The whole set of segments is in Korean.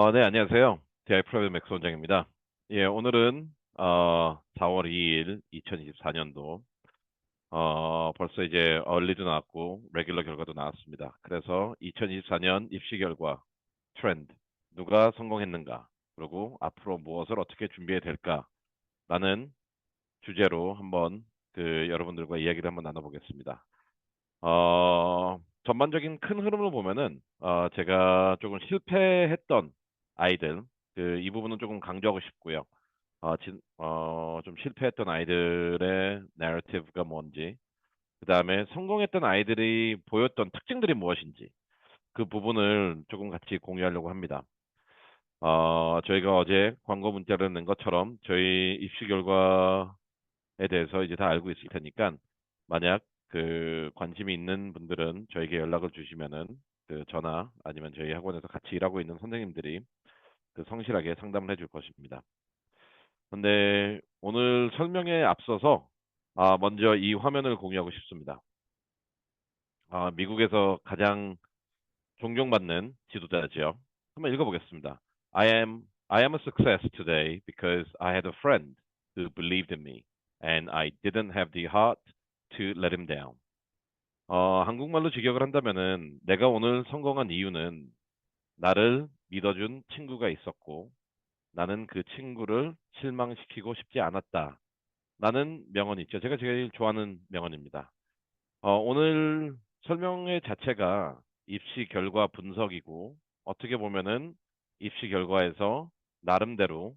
네, 안녕하세요. DI 프라이빗 맥스 원장입니다. 예, 오늘은 4월 2일 2024년도 벌써 이제 얼리도 나왔고 레귤러 결과도 나왔습니다. 그래서 2024년 입시 결과 트렌드 누가 성공했는가 그리고 앞으로 무엇을 어떻게 준비해야 될까라는 주제로 한번 여러분들과 이야기를 한번 나눠보겠습니다. 전반적인 큰 흐름을 보면은 제가 조금 실패했던 아이들 이 부분은 조금 강조하고 싶고요. 좀 실패했던 아이들의 내러티브가 뭔지, 그 다음에 성공했던 아이들이 보였던 특징들이 무엇인지 그 부분을 조금 같이 공유하려고 합니다. 저희가 어제 광고 문자를 낸 것처럼 저희 입시 결과에 대해서 이제 다 알고 있을 테니까 만약 관심이 있는 분들은 저에게 연락을 주시면은 저나 아니면 저희 학원에서 같이 일하고 있는 선생님들이 성실하게 상담을 해줄 것입니다. 근데 오늘 설명에 앞서서 먼저 이 화면을 공유하고 싶습니다. 미국에서 가장 존경받는 지도자죠. 한번 읽어보겠습니다. I am a success today because I had a friend who believed in me and I didn't have the heart to let him down. 한국말로 직역을 한다면은 내가 오늘 성공한 이유는 나를 믿어준 친구가 있었고 나는 그 친구를 실망시키고 싶지 않았다. 라는 명언이 있죠. 제가 제일 좋아하는 명언입니다. 오늘 설명회 자체가 입시 결과 분석이고 어떻게 보면은 입시 결과에서 나름대로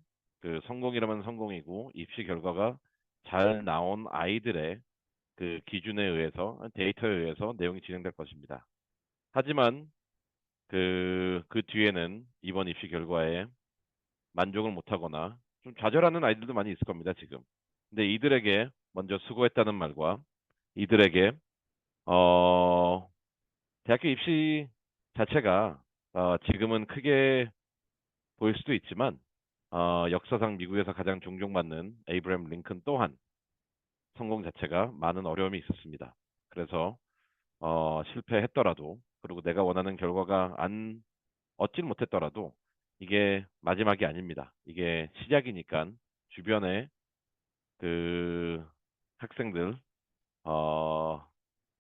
성공이라면 성공이고 입시 결과가 잘 나온 아이들의 기준에 의해서 데이터에 의해서 내용이 진행될 것입니다. 하지만 그 뒤에는 이번 입시 결과에 만족을 못하거나 좀 좌절하는 아이들도 많이 있을 겁니다, 지금. 근데 이들에게 먼저 수고했다는 말과 이들에게 어, 대학교 입시 자체가 지금은 크게 보일 수도 있지만 역사상 미국에서 가장 존경받는 에이브라임 링컨 또한 성공 자체가 많은 어려움이 있었습니다. 그래서 실패했더라도 그리고 내가 원하는 결과가 안 얻질 못했더라도 이게 마지막이 아닙니다. 이게 시작이니까 주변에 그 학생들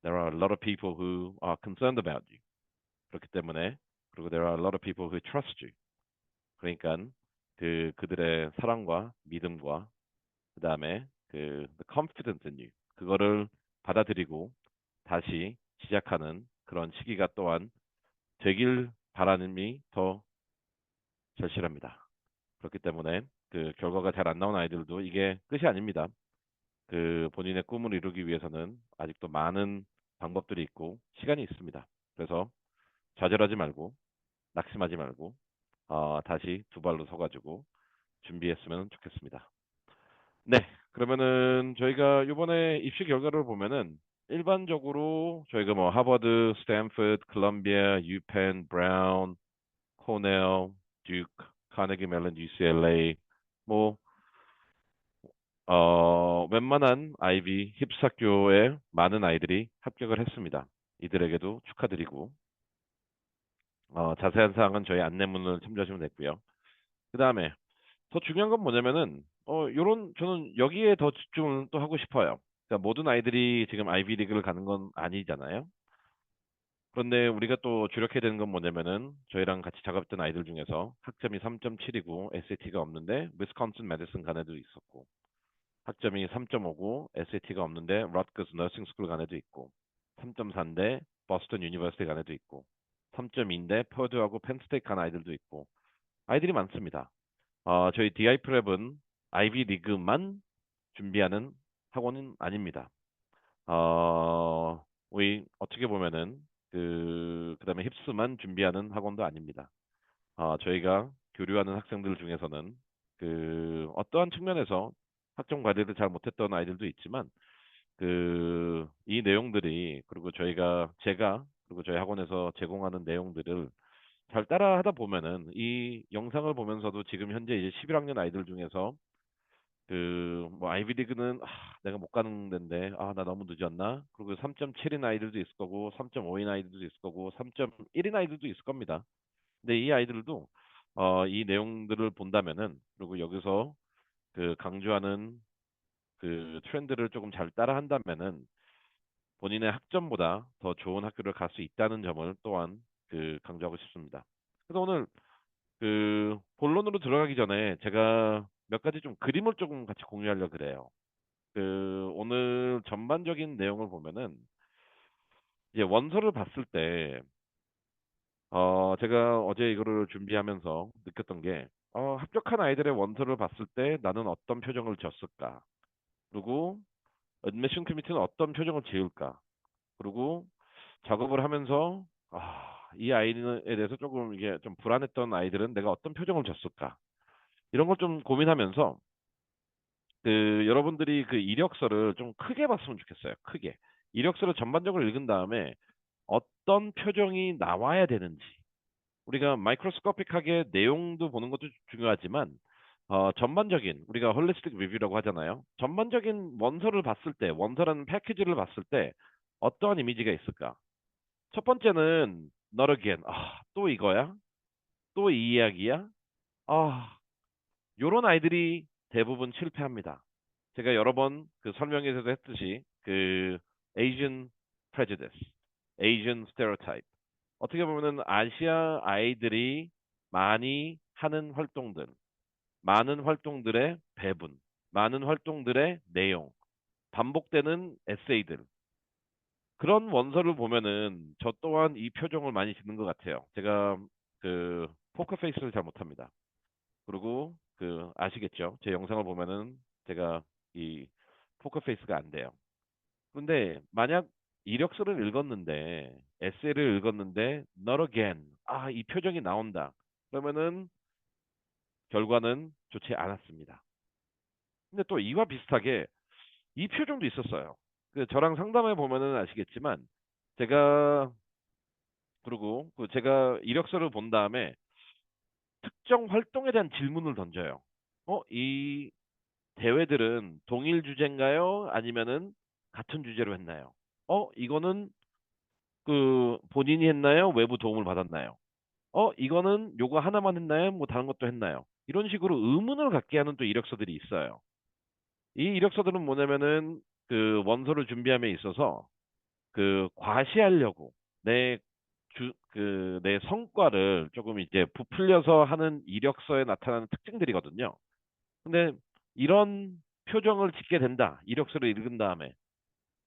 there are a lot of people who are concerned about you. 그렇기 때문에 그리고 there are a lot of people who trust you. 그러니까 그들의 사랑과 믿음과 그다음에 the confidence in you. 그거를 받아들이고 다시 시작하는 그런 시기가 또한 되길 바라는 더 절실합니다. 그렇기 때문에 결과가 잘 안 나온 아이들도 이게 끝이 아닙니다. 본인의 꿈을 이루기 위해서는 아직도 많은 방법들이 있고 시간이 있습니다. 그래서 좌절하지 말고 낙심하지 말고 다시 두 발로 서가지고 준비했으면 좋겠습니다. 네, 그러면은 저희가 이번에 입시 결과를 보면은 일반적으로 저희가 뭐 하버드, 스탠퍼드, 콜ум비아, 유펜, 브라운, 코넬, 듀크, 카네기 멜론, UCLA 뭐 웬만한 아이비 힙스학교에 많은 아이들이 합격을 했습니다. 이들에게도 축하드리고 자세한 사항은 저희 안내문을 참조하시면 되고요. 그 다음에 더 중요한 건 뭐냐면은 요런 저는 여기에 더 집중을 또 하고 싶어요. 그러니까 모든 아이들이 지금 아이비 리그를 가는 건 아니잖아요. 그런데 우리가 또 주력해야 되는 건 뭐냐면은 저희랑 같이 작업했던 아이들 중에서 학점이 3.7이고 SAT가 없는데 위스콘신 메디슨 간 애도 있었고 학점이 3.5고 SAT가 없는데 럿거스 너싱 스쿨 간 애도 있고 3.4인데 버스턴 유니버시티 간 애도 있고 3.2인데 퍼드하고 펜스테이트 간 아이들도 있고 아이들이 많습니다. 저희 DI 프랩은 아이비 리그만 준비하는 학원은 아닙니다. 우리 어떻게 보면은 그다음에 힙스만 준비하는 학원도 아닙니다. 저희가 교류하는 학생들 중에서는 어떠한 측면에서 학점 관리를 잘 못했던 아이들도 있지만 이 내용들이 그리고 제가 그리고 저희 학원에서 제공하는 내용들을 잘 따라 하다 보면은 이 영상을 보면서도 지금 현재 이제 11학년 아이들 중에서 뭐 아이비 리그는 내가 못 가는 데인데 나 너무 늦었나? 그리고 3.7인 아이들도 있을 거고 3.5인 아이들도 있을 거고 3.1인 아이들도 있을 겁니다. 근데 이 아이들도 이 내용들을 본다면은, 그리고 여기서 그 강조하는 그 트렌드를 조금 잘 따라한다면은 본인의 학점보다 더 좋은 학교를 갈 수 있다는 점을 또한 그 강조하고 싶습니다. 그래서 오늘 그 본론으로 들어가기 전에 제가 몇 가지 좀 그림을 조금 같이 공유하려고 그래요. 그 오늘 전반적인 내용을 보면은 이제 원서를 봤을 때 제가 어제 이거를 준비하면서 느꼈던 게 합격한 아이들의 원서를 봤을 때 나는 어떤 표정을 지었을까? 그리고 admission committee는 어떤 표정을 지을까? 그리고 작업을 하면서 이 아이에 대해서 조금 이게 좀 불안했던 아이들은 내가 어떤 표정을 줬을까? 이런 걸 좀 고민하면서 그 여러분들이 그 이력서를 좀 크게 봤으면 좋겠어요. 크게. 이력서를 전반적으로 읽은 다음에 어떤 표정이 나와야 되는지. 우리가 마이크로스코픽하게 내용도 보는 것도 중요하지만 전반적인 우리가 홀리스틱 리뷰라고 하잖아요. 전반적인 원서를 봤을 때, 원서라는 패키지를 봤을 때 어떠한 이미지가 있을까? 첫 번째는 not again. 또 이거야? 또 이 이야기야? 아, 요런 아이들이 대부분 실패합니다. 제가 여러 번 그 설명에서도 했듯이 그 Asian prejudice, Asian stereotype. 어떻게 보면은 아시아 아이들이 많이 하는 활동들, 많은 활동들의 배분, 많은 활동들의 내용, 반복되는 에세이들. 그런 원서를 보면은 저 또한 이 표정을 많이 짓는 것 같아요. 제가 그 포커 페이스를 잘 못합니다. 그리고 그 아시겠죠? 제 영상을 보면은 제가 이 포커 페이스가 안 돼요. 근데 만약 이력서를 읽었는데 에세이를 읽었는데 not again. 이 표정이 나온다. 그러면은 결과는 좋지 않았습니다. 근데 또 이와 비슷하게 이 표정도 있었어요. 그 저랑 상담해 보면은 아시겠지만 제가 그리고 그 제가 이력서를 본 다음에 특정 활동에 대한 질문을 던져요. 이 대회들은 동일 주제인가요? 아니면은 같은 주제로 했나요? 이거는 그 본인이 했나요? 외부 도움을 받았나요? 이거는 요거 하나만 했나요? 뭐 다른 것도 했나요? 이런 식으로 의문을 갖게 하는 또 이력서들이 있어요. 이 이력서들은 뭐냐면은 그 원서를 준비함에 있어서 그 과시하려고 내 내 성과를 조금 이제 부풀려서 하는 이력서에 나타나는 특징들이거든요. 근데 이런 표정을 짓게 된다. 이력서를 읽은 다음에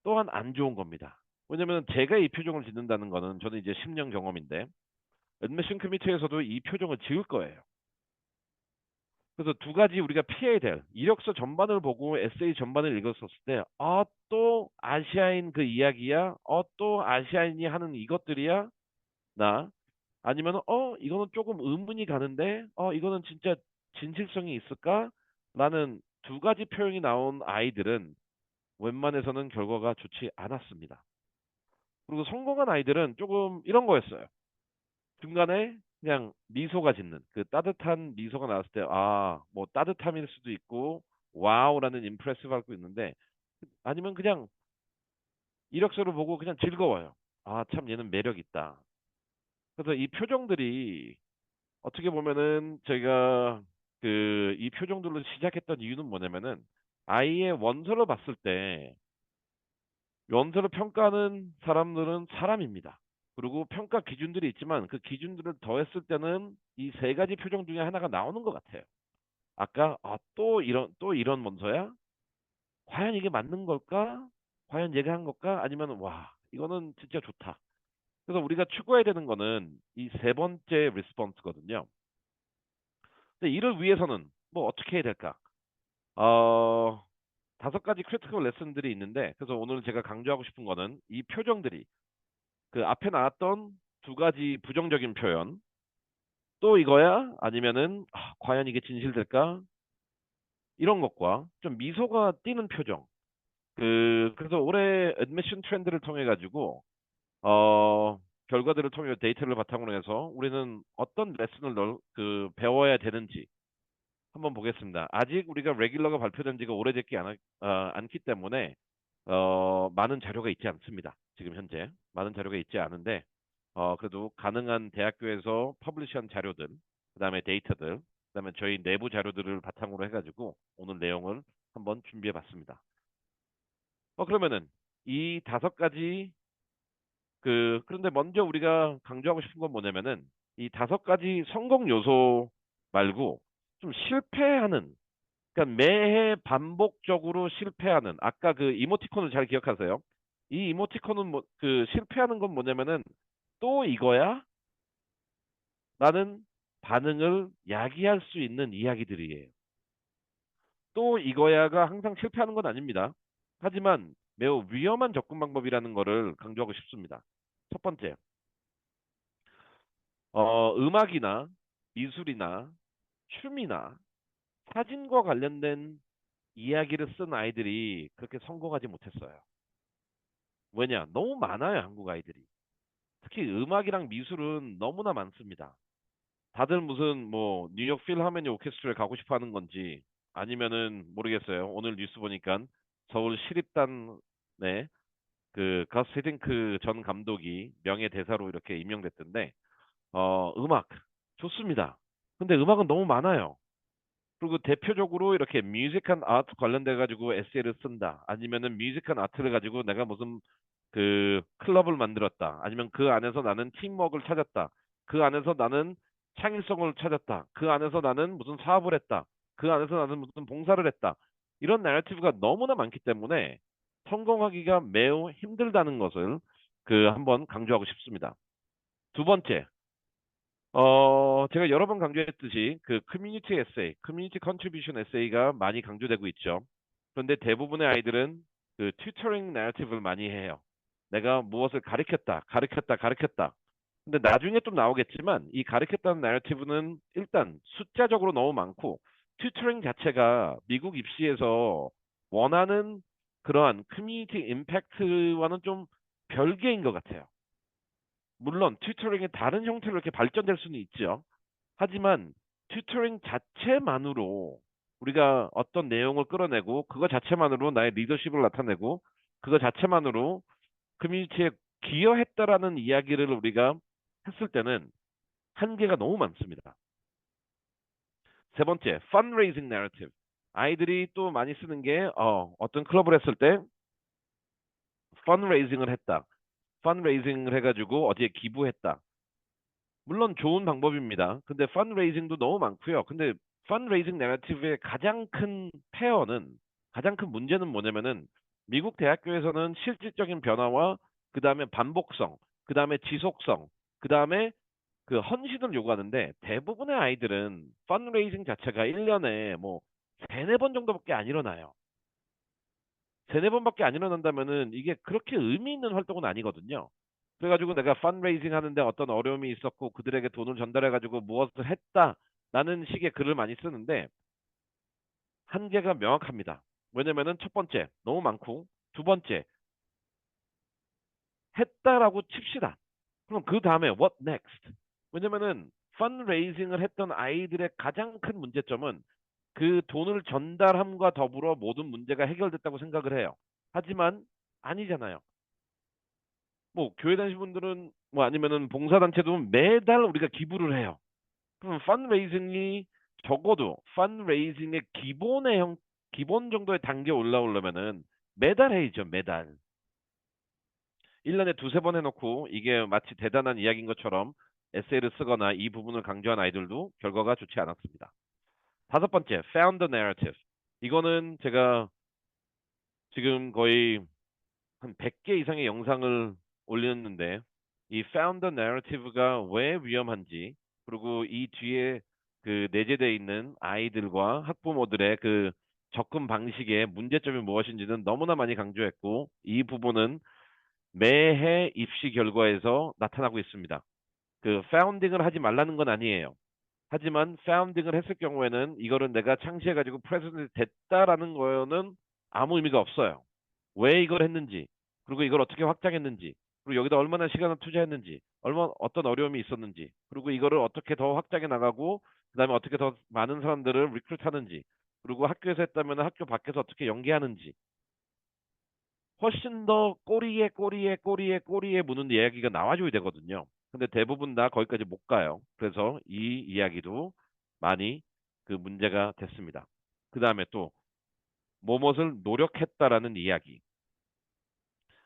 또한 안 좋은 겁니다. 왜냐면 제가 이 표정을 짓는다는 거는 저는 이제 10년 경험인데 애드미션 커미티에서도 이 표정을 지을 거예요. 그래서 두 가지 우리가 피해야 될 이력서 전반을 보고 에세이 전반을 읽었었을 때 또 아시아인 그 이야기야? 또 아시아인이 하는 이것들이야? 나 아니면 이거는 조금 의문이 가는데 이거는 진짜 진실성이 있을까? 라는 두 가지 표현이 나온 아이들은 웬만해서는 결과가 좋지 않았습니다. 그리고 성공한 아이들은 조금 이런 거였어요. 중간에 그냥 미소가 짓는 그 따뜻한 미소가 나왔을 때 뭐 따뜻함일 수도 있고 와우라는 임프레스 받고 있는데 아니면 그냥 이력서를 보고 그냥 즐거워요. 참 얘는 매력 있다. 그래서 이 표정들이 어떻게 보면은 저희가 그 이 표정들로 시작했던 이유는 뭐냐면은 아이의 원서를 봤을 때 원서를 평가하는 사람들은 사람입니다. 그리고 평가 기준들이 있지만 그 기준들을 더했을 때는 이 세 가지 표정 중에 하나가 나오는 것 같아요. 아까 또 이런 원서야? 과연 이게 맞는 걸까? 과연 얘가 한 걸까? 아니면 와 이거는 진짜 좋다. 그래서 우리가 추구해야 되는 거는 이 세 번째 리스폰스거든요. 근데 이를 위해서는 뭐 어떻게 해야 될까? 어, 다섯 가지 크리티컬 레슨들이 있는데 그래서 오늘 제가 강조하고 싶은 거는 이 표정들이 그 앞에 나왔던 두 가지 부정적인 표현 또 이거야? 아니면은 과연 이게 진실될까? 이런 것과 좀 미소가 띄는 표정. 그래서 올해 애드미션 트렌드를 통해 가지고 어 결과들을 통해 데이터를 바탕으로 해서 우리는 어떤 레슨을 배워야 되는지 한번 보겠습니다. 아직 우리가 레귤러가 발표된 지가 오래됐지 않기 때문에 많은 자료가 있지 않습니다. 지금 현재 많은 자료가 있지 않은데 그래도 가능한 대학교에서 퍼블리시한 자료들 그다음에 데이터들, 그다음에 저희 내부 자료들을 바탕으로 해가지고 오늘 내용을 한번 준비해봤습니다. 그러면은 이 다섯 가지 그런데 먼저 우리가 강조하고 싶은 건 뭐냐면은 이 다섯 가지 성공 요소 말고 좀 실패하는, 그러니까 매해 반복적으로 실패하는, 아까 그 이모티콘을 잘 기억하세요. 이 이모티콘은 그 실패하는 건 뭐냐면은 또 이거야? 라는 반응을 야기할 수 있는 이야기들이에요. 또 이거야가 항상 실패하는 건 아닙니다. 하지만 매우 위험한 접근 방법이라는 거를 강조하고 싶습니다. 첫 번째, 음악이나 미술이나 춤이나 사진과 관련된 이야기를 쓴 아이들이 그렇게 성공하지 못했어요. 왜냐? 너무 많아요, 한국 아이들이. 특히 음악이랑 미술은 너무나 많습니다. 다들 무슨 뭐 뉴욕 필하모니 오케스트라에 가고 싶어 하는 건지 아니면은 모르겠어요. 오늘 뉴스 보니까 서울 시립단의 그 가스 히딩크 전 감독이 명예대사로 이렇게 임명됐던데 음악 좋습니다. 근데 음악은 너무 많아요. 그리고 대표적으로 이렇게 뮤직한 아트 관련돼 가지고 에세이를 쓴다. 아니면은 뮤직한 아트를 가지고 내가 무슨 그 클럽을 만들었다. 아니면 그 안에서 나는 팀워크를 찾았다. 그 안에서 나는 창의성을 찾았다. 그 안에서 나는 무슨 사업을 했다. 그 안에서 나는 무슨 봉사를 했다. 이런 내러티브가 너무나 많기 때문에 성공하기가 매우 힘들다는 것을 한번 강조하고 싶습니다. 두 번째, 제가 여러 번 강조했듯이 그 커뮤니티 에세이, 커뮤니티 컨트리뷰션 에세이가 많이 강조되고 있죠. 그런데 대부분의 아이들은 그 튜터링 내러티브를 많이 해요. 내가 무엇을 가르쳤다, 가르쳤다, 가르쳤다. 근데 나중에 좀 나오겠지만 이 가르쳤다는 내러티브는 일단 숫자적으로 너무 많고 튜터링 자체가 미국 입시에서 원하는 그러한 커뮤니티 임팩트와는 좀 별개인 것 같아요. 물론 튜터링의 다른 형태로 이렇게 발전될 수는 있죠. 하지만 튜터링 자체만으로 우리가 어떤 내용을 끌어내고 그거 자체만으로 나의 리더십을 나타내고 그거 자체만으로 커뮤니티에 기여했다라는 이야기를 우리가 했을 때는 한계가 너무 많습니다. 세 번째, fundraising narrative. 아이들이 또 많이 쓰는 게 어떤 클럽을 했을 때 fundraising을 했다. fundraising을 해가지고 어디에 기부했다. 물론 좋은 방법입니다. 근데 펀레이징도 너무 많고요. 근데 펀레이징 내러티브의 가장 큰 폐허는, 가장 큰 문제는 뭐냐면은 미국 대학교에서는 실질적인 변화와 그 다음에 반복성, 그 다음에 지속성, 그 다음에 그 헌신을 요구하는데 대부분의 아이들은 펀레이징 자체가 1년에 뭐 세네 번 정도밖에 안 일어나요. 세네 번밖에 안 일어난다면은 이게 그렇게 의미 있는 활동은 아니거든요. 그래가지고 내가 펀레이징 하는데 어떤 어려움이 있었고 그들에게 돈을 전달해가지고 무엇을 했다라는 식의 글을 많이 쓰는데 한계가 명확합니다. 왜냐면은 첫 번째 너무 많고 두 번째 했다라고 칩시다. 그럼 그 다음에 what next? 왜냐면은 펀레이징을 했던 아이들의 가장 큰 문제점은 그 돈을 전달함과 더불어 모든 문제가 해결됐다고 생각을 해요. 하지만 아니잖아요. 뭐 교회 다니시는 분들은 뭐 아니면은 봉사단체도 매달 우리가 기부를 해요. 그럼 펀레이징이 적어도 펀레이징의 기본 정도의 단계 올라오려면은 매달 해야죠, 매달. 1년에 두세 번 해놓고 이게 마치 대단한 이야기인 것처럼 에세이를 쓰거나 이 부분을 강조한 아이들도 결과가 좋지 않았습니다. 다섯 번째, founder narrative. 이거는 제가 지금 거의 한 100개 이상의 영상을 올렸는데 이 founder narrative가 왜 위험한지 그리고 이 뒤에 그 내재되어 있는 아이들과 학부모들의 그 접근 방식의 문제점이 무엇인지는 너무나 많이 강조했고 이 부분은 매해 입시 결과에서 나타나고 있습니다. 그 파운딩을 하지 말라는 건 아니에요. 하지만 파운딩을 했을 경우에는 이거를 내가 창시해가지고 프레젠트 됐다라는 거는 아무 의미가 없어요. 왜 이걸 했는지, 그리고 이걸 어떻게 확장했는지, 그리고 여기다 얼마나 시간을 투자했는지, 어떤 어려움이 있었는지, 그리고 이거를 어떻게 더 확장해 나가고, 그다음에 어떻게 더 많은 사람들을 리크루트하는지, 그리고 학교에서 했다면 학교 밖에서 어떻게 연계하는지, 훨씬 더 꼬리에 꼬리에 꼬리에 꼬리에 무는 이야기가 나와줘야 되거든요. 근데 대부분 다 거기까지 못 가요. 그래서 이 이야기도 많이 그 문제가 됐습니다. 그 다음에 또 뭐뭇을 노력했다라는 이야기.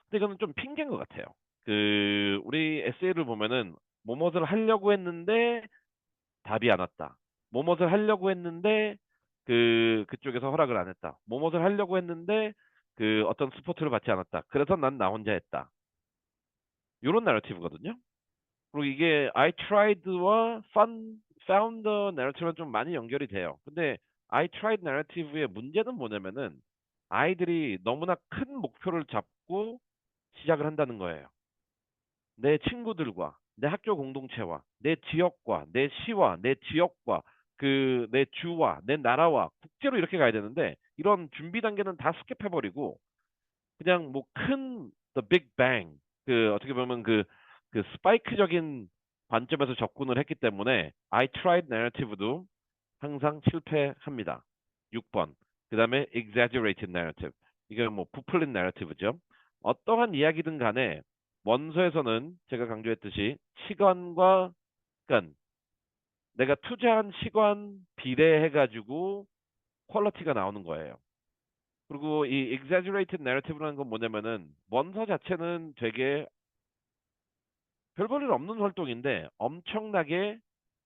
근데 이거는 좀 핑계인 것 같아요. 그 우리 에세이를 보면은 뭐뭇을 하려고 했는데 답이 안 왔다. 뭐뭇을 하려고 했는데 그쪽에서 허락을 안 했다. 뭐뭇을 하려고 했는데 그 어떤 스포트를 받지 않았다. 그래서 난 나 혼자 했다. 이런 내러티브거든요. 그리고 이게 I tried와 found the narrative랑 좀 많이 연결이 돼요. 근데 I tried narrative의 문제는 뭐냐면은 아이들이 너무나 큰 목표를 잡고 시작을 한다는 거예요. 내 친구들과 내 학교 공동체와 내 지역과 내 시와 내 지역과 그 내 주와 내 나라와 국제로 이렇게 가야 되는데 이런 준비 단계는 다 스킵해버리고 그냥 뭐 큰 the big bang 그 어떻게 보면 그 스파이크적인 관점에서 접근을 했기 때문에 I tried narrative도 항상 실패합니다. 6번. 그다음에 exaggerated narrative. 이게 뭐 부풀린 narrative죠. 어떠한 이야기든 간에 원서에서는 제가 강조했듯이 시간과 그러니까 내가 투자한 시간 비례해 가지고 퀄리티가 나오는 거예요. 그리고 이 exaggerated narrative라는 건 뭐냐면은 원서 자체는 되게 별 볼일 없는 활동인데 엄청나게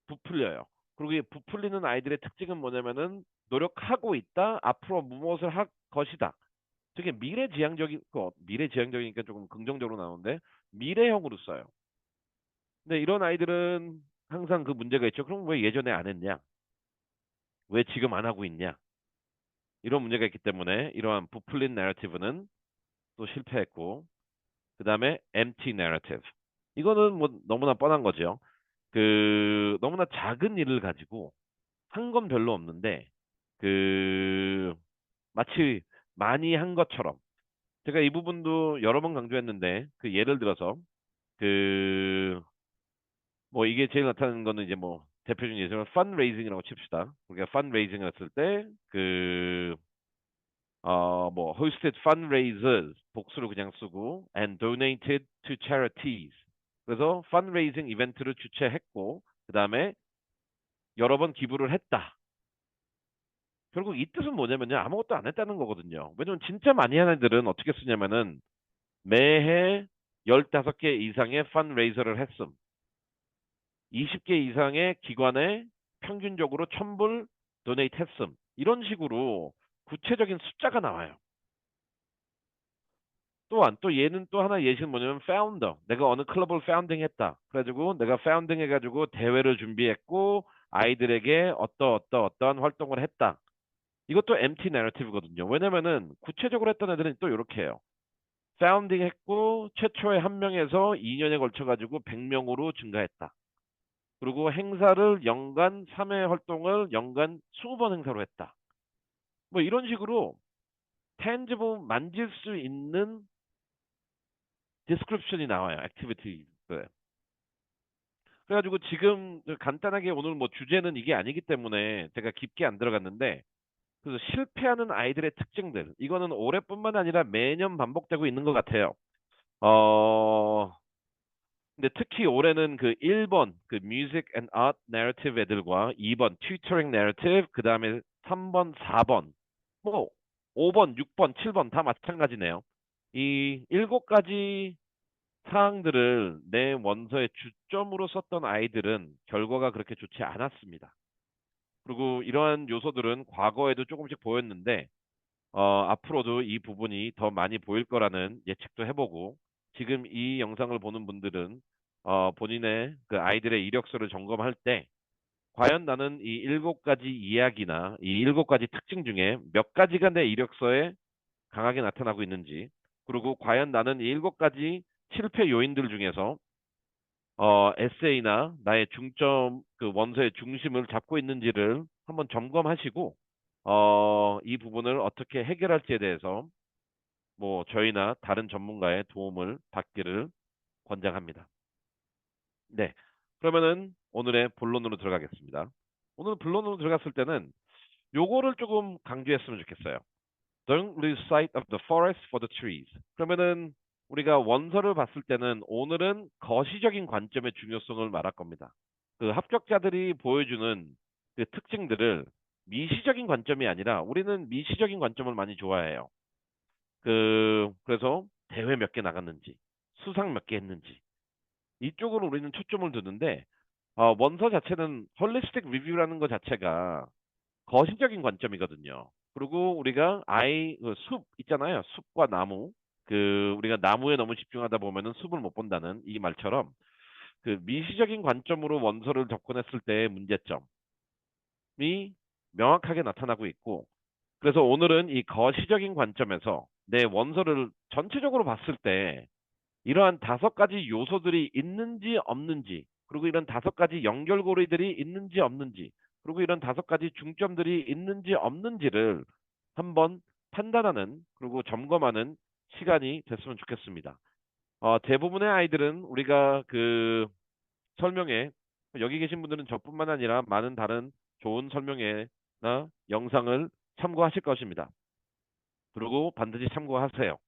부풀려요. 그리고 이 부풀리는 아이들의 특징은 뭐냐면은 노력하고 있다. 앞으로 무엇을 할 것이다. 되게 미래지향적인 미래지향적이니까 조금 긍정적으로 나오는데 미래형으로 써요. 근데 이런 아이들은 항상 그 문제가 있죠. 그럼 왜 예전에 안 했냐? 왜 지금 안 하고 있냐? 이런 문제가 있기 때문에 이러한 부풀린 내러티브는 또 실패했고 그다음에 empty narrative. 이거는 뭐 너무나 뻔한 거죠. 그 너무나 작은 일을 가지고 한 건 별로 없는데 그 마치 많이 한 것처럼 제가 이 부분도 여러 번 강조했는데 그 예를 들어서 그 뭐 이게 제일 나타나는 거는 이제 뭐 대표적인 예를 펀레이징이라고 칩시다. 우리가 펀레이징을 했을 때그 뭐 hosted fundraisers 복수로 그냥 쓰고 and donated to charities. 그래서 fundraising 이벤트를 주최했고 그다음에 여러 번 기부를 했다. 결국 이 뜻은 뭐냐면요. 아무것도 안 했다는 거거든요. 왜냐면 진짜 많이 하는 애들은 어떻게 쓰냐면은 매해 15개 이상의 펀레이저를 했음. 20개 이상의 기관에 평균적으로 1000불 도네이트 했음. 이런 식으로 구체적인 숫자가 나와요. 또한 또 얘는 또 하나 예시는 뭐냐면 파운더. 내가 어느 클럽을 파운딩 했다. 그래가지고 내가 파운딩 해가지고 대회를 준비했고 아이들에게 어떠한 활동을 했다. 이것도 MT 내러티브거든요. 왜냐면은 구체적으로 했던 애들은 또 이렇게 해요. 파운딩 했고 최초의 1명에서 2년에 걸쳐 가지고 100명으로 증가했다. 그리고 행사를 연간 3회 활동을 연간 20번 행사로 했다. 뭐 이런 식으로 tangible 만질 수 있는 description이 나와요. activity. 그래가지고 지금 간단하게 오늘 뭐 주제는 이게 아니기 때문에 제가 깊게 안 들어갔는데 그래서 실패하는 아이들의 특징들 이거는 올해뿐만 아니라 매년 반복되고 있는 것 같아요. 어 근데 특히 올해는 그 1번 그 Music and Art Narrative 애들과 2번 Tutoring Narrative 그다음에 3번 4번 뭐 5번 6번 7번 다 마찬가지네요. 이 7가지 사항들을 내 원서의 주점으로 썼던 아이들은 결과가 그렇게 좋지 않았습니다. 그리고 이러한 요소들은 과거에도 조금씩 보였는데 앞으로도 이 부분이 더 많이 보일 거라는 예측도 해보고 지금 이 영상을 보는 분들은 본인의 그 아이들의 이력서를 점검할 때 과연 나는 이 7가지 이야기나 이 7가지 특징 중에 몇 가지가 내 이력서에 강하게 나타나고 있는지 그리고 과연 나는 이 7가지 실패 요인들 중에서 에세이나 나의 중점 그 원서의 중심을 잡고 있는지를 한번 점검하시고 이 부분을 어떻게 해결할지에 대해서 뭐 저희나 다른 전문가의 도움을 받기를 권장합니다. 네. 그러면은 오늘의 본론으로 들어가겠습니다. 오늘 본론으로 들어갔을 때는 요거를 조금 강조했으면 좋겠어요. Don't lose sight of the forest for the trees. 그러면은 우리가 원서를 봤을 때는 오늘은 거시적인 관점의 중요성을 말할 겁니다. 그 합격자들이 보여주는 그 특징들을 미시적인 관점이 아니라 우리는 미시적인 관점을 많이 좋아해요. 그래서 대회 몇 개 나갔는지, 수상 몇 개 했는지, 이쪽으로 우리는 초점을 두는데, 원서 자체는 홀리스틱 리뷰라는 것 자체가 거시적인 관점이거든요. 그리고 우리가 숲 있잖아요. 숲과 나무. 우리가 나무에 너무 집중하다 보면은 숲을 못 본다는 이 말처럼 그 미시적인 관점으로 원서를 접근했을 때의 문제점이 명확하게 나타나고 있고, 그래서 오늘은 이 거시적인 관점에서 내 원서를 전체적으로 봤을 때 이러한 다섯 가지 요소들이 있는지 없는지, 그리고 이런 다섯 가지 연결고리들이 있는지 없는지, 그리고 이런 다섯 가지 중점들이 있는지 없는지를 한번 판단하는, 그리고 점검하는 시간이 됐으면 좋겠습니다. 대부분의 아이들은 우리가 설명에, 여기 계신 분들은 저뿐만 아니라 많은 다른 좋은 설명회나 영상을 참고하실 것입니다. 그리고 반드시 참고하세요.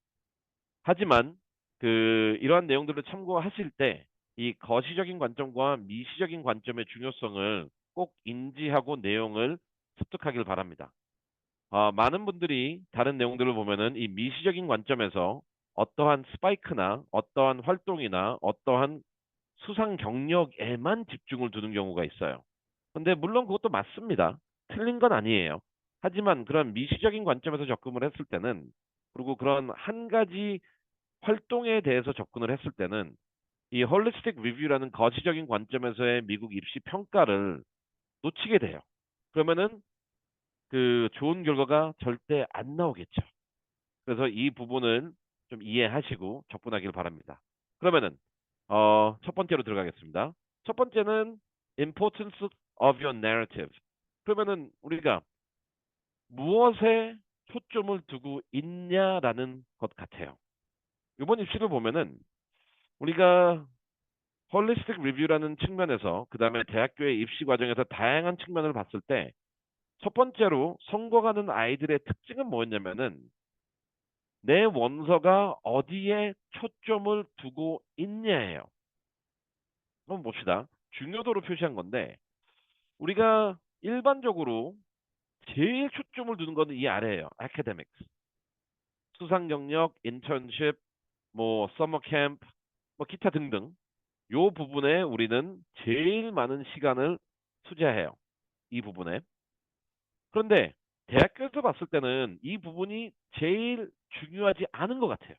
하지만 이러한 내용들을 참고하실 때 이 거시적인 관점과 미시적인 관점의 중요성을 꼭 인지하고 내용을 습득하길 바랍니다. 많은 분들이 다른 내용들을 보면은 이 미시적인 관점에서 어떠한 스파이크나 어떠한 활동이나 어떠한 수상 경력에만 집중을 두는 경우가 있어요. 근데 물론 그것도 맞습니다. 틀린 건 아니에요. 하지만 그런 미시적인 관점에서 접근을 했을 때는, 그리고 그런 한 가지 활동에 대해서 접근을 했을 때는 이 홀리스틱 리뷰라는 거시적인 관점에서의 미국 입시 평가를 놓치게 돼요. 그러면은 좋은 결과가 절대 안 나오겠죠. 그래서 이 부분을 좀 이해하시고 접근하길 바랍니다. 그러면은 첫 번째로 들어가겠습니다. 첫 번째는 importance of your narrative. 그러면은 우리가 무엇에 초점을 두고 있냐라는 것 같아요. 이번 입시를 보면은 우리가 홀리스틱 리뷰라는 측면에서, 그 다음에 대학교의 입시 과정에서 다양한 측면을 봤을 때 첫 번째로 선거가는 아이들의 특징은 뭐였냐면은 내 원서가 어디에 초점을 두고 있냐예요. 한번 봅시다. 중요도로 표시한 건데 우리가 일반적으로 제일 초점을 두는 거는 이 아래예요. academics. 수상 경력, 인턴십, 뭐 서머 캠프, 뭐 기타 등등. 요 부분에 우리는 제일 많은 시간을 투자해요. 이 부분에. 그런데 대학교에서 봤을 때는 이 부분이 제일 중요하지 않은 것 같아요.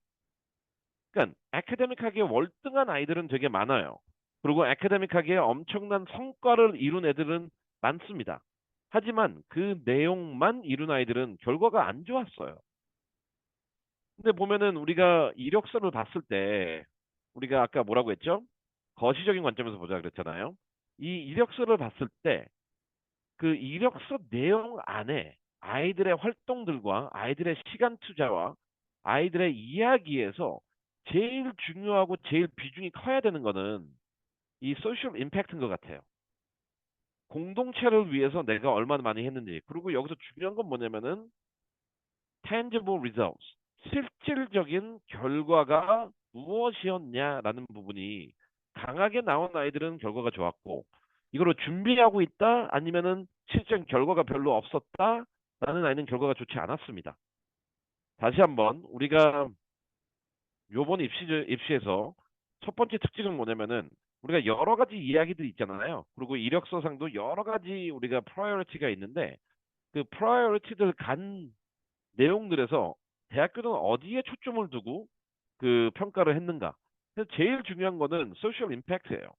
그러니까 아카데믹하게 월등한 아이들은 되게 많아요. 그리고 아카데믹하게 엄청난 성과를 이룬 애들은 많습니다. 하지만 그 내용만 이룬 아이들은 결과가 안 좋았어요. 근데 보면은 우리가 이력서를 봤을 때 우리가 아까 뭐라고 했죠? 거시적인 관점에서 보자 그랬잖아요. 이 이력서를 봤을 때 그 이력서 내용 안에 아이들의 활동들과 아이들의 시간 투자와 아이들의 이야기에서 제일 중요하고 제일 비중이 커야 되는 거는 이 소셜 임팩트인 것 같아요. 공동체를 위해서 내가 얼마나 많이 했는지. 그리고 여기서 중요한 건 뭐냐면은 tangible results. 실질적인 결과가 무엇이었냐라는 부분이 강하게 나온 아이들은 결과가 좋았고, 이거를 준비하고 있다 아니면은 실전 결과가 별로 없었다라는 아이는 결과가 좋지 않았습니다. 다시 한번 우리가 요번 입시에서 첫 번째 특징은 뭐냐면은 우리가 여러 가지 이야기들이 있잖아요. 그리고 이력서상도 여러 가지 우리가 프라이어리티가 있는데 그 프라이어리티들 간 내용들에서 대학교는 어디에 초점을 두고 평가를 했는가. 그래서 제일 중요한 거는 소셜 임팩트예요.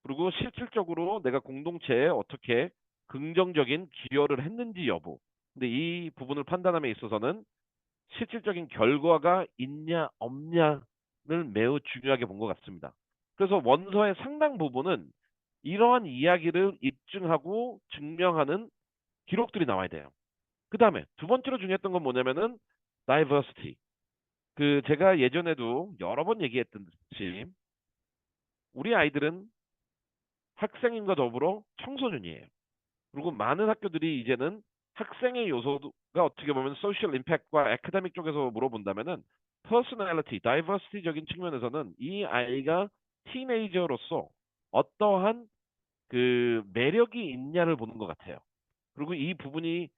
그리고 실질적으로 내가 공동체에 어떻게 긍정적인 기여를 했는지 여부. 근데 이 부분을 판단함에 있어서는 실질적인 결과가 있냐 없냐를 매우 중요하게 본 것 같습니다. 그래서 원서의 상당 부분은 이러한 이야기를 입증하고 증명하는 기록들이 나와야 돼요. 그 다음에 두 번째로 중요했던 건 뭐냐면은 diversity. 제가 예전에도 여러 번 얘기했듯이 우리 아이들은 학생임과 더불어 청소년이에요. 그리고 많은 학교들이 이제는 학생의 요소가 어떻게 보면 소셜 임팩트와 에카데믹 쪽에서 물어본다면은 personality, diversity적인 측면에서는 이 아이가 티네이저로서 어떠한 그 매력이 있냐를 보는 것 같아요. 그리고 이 부분이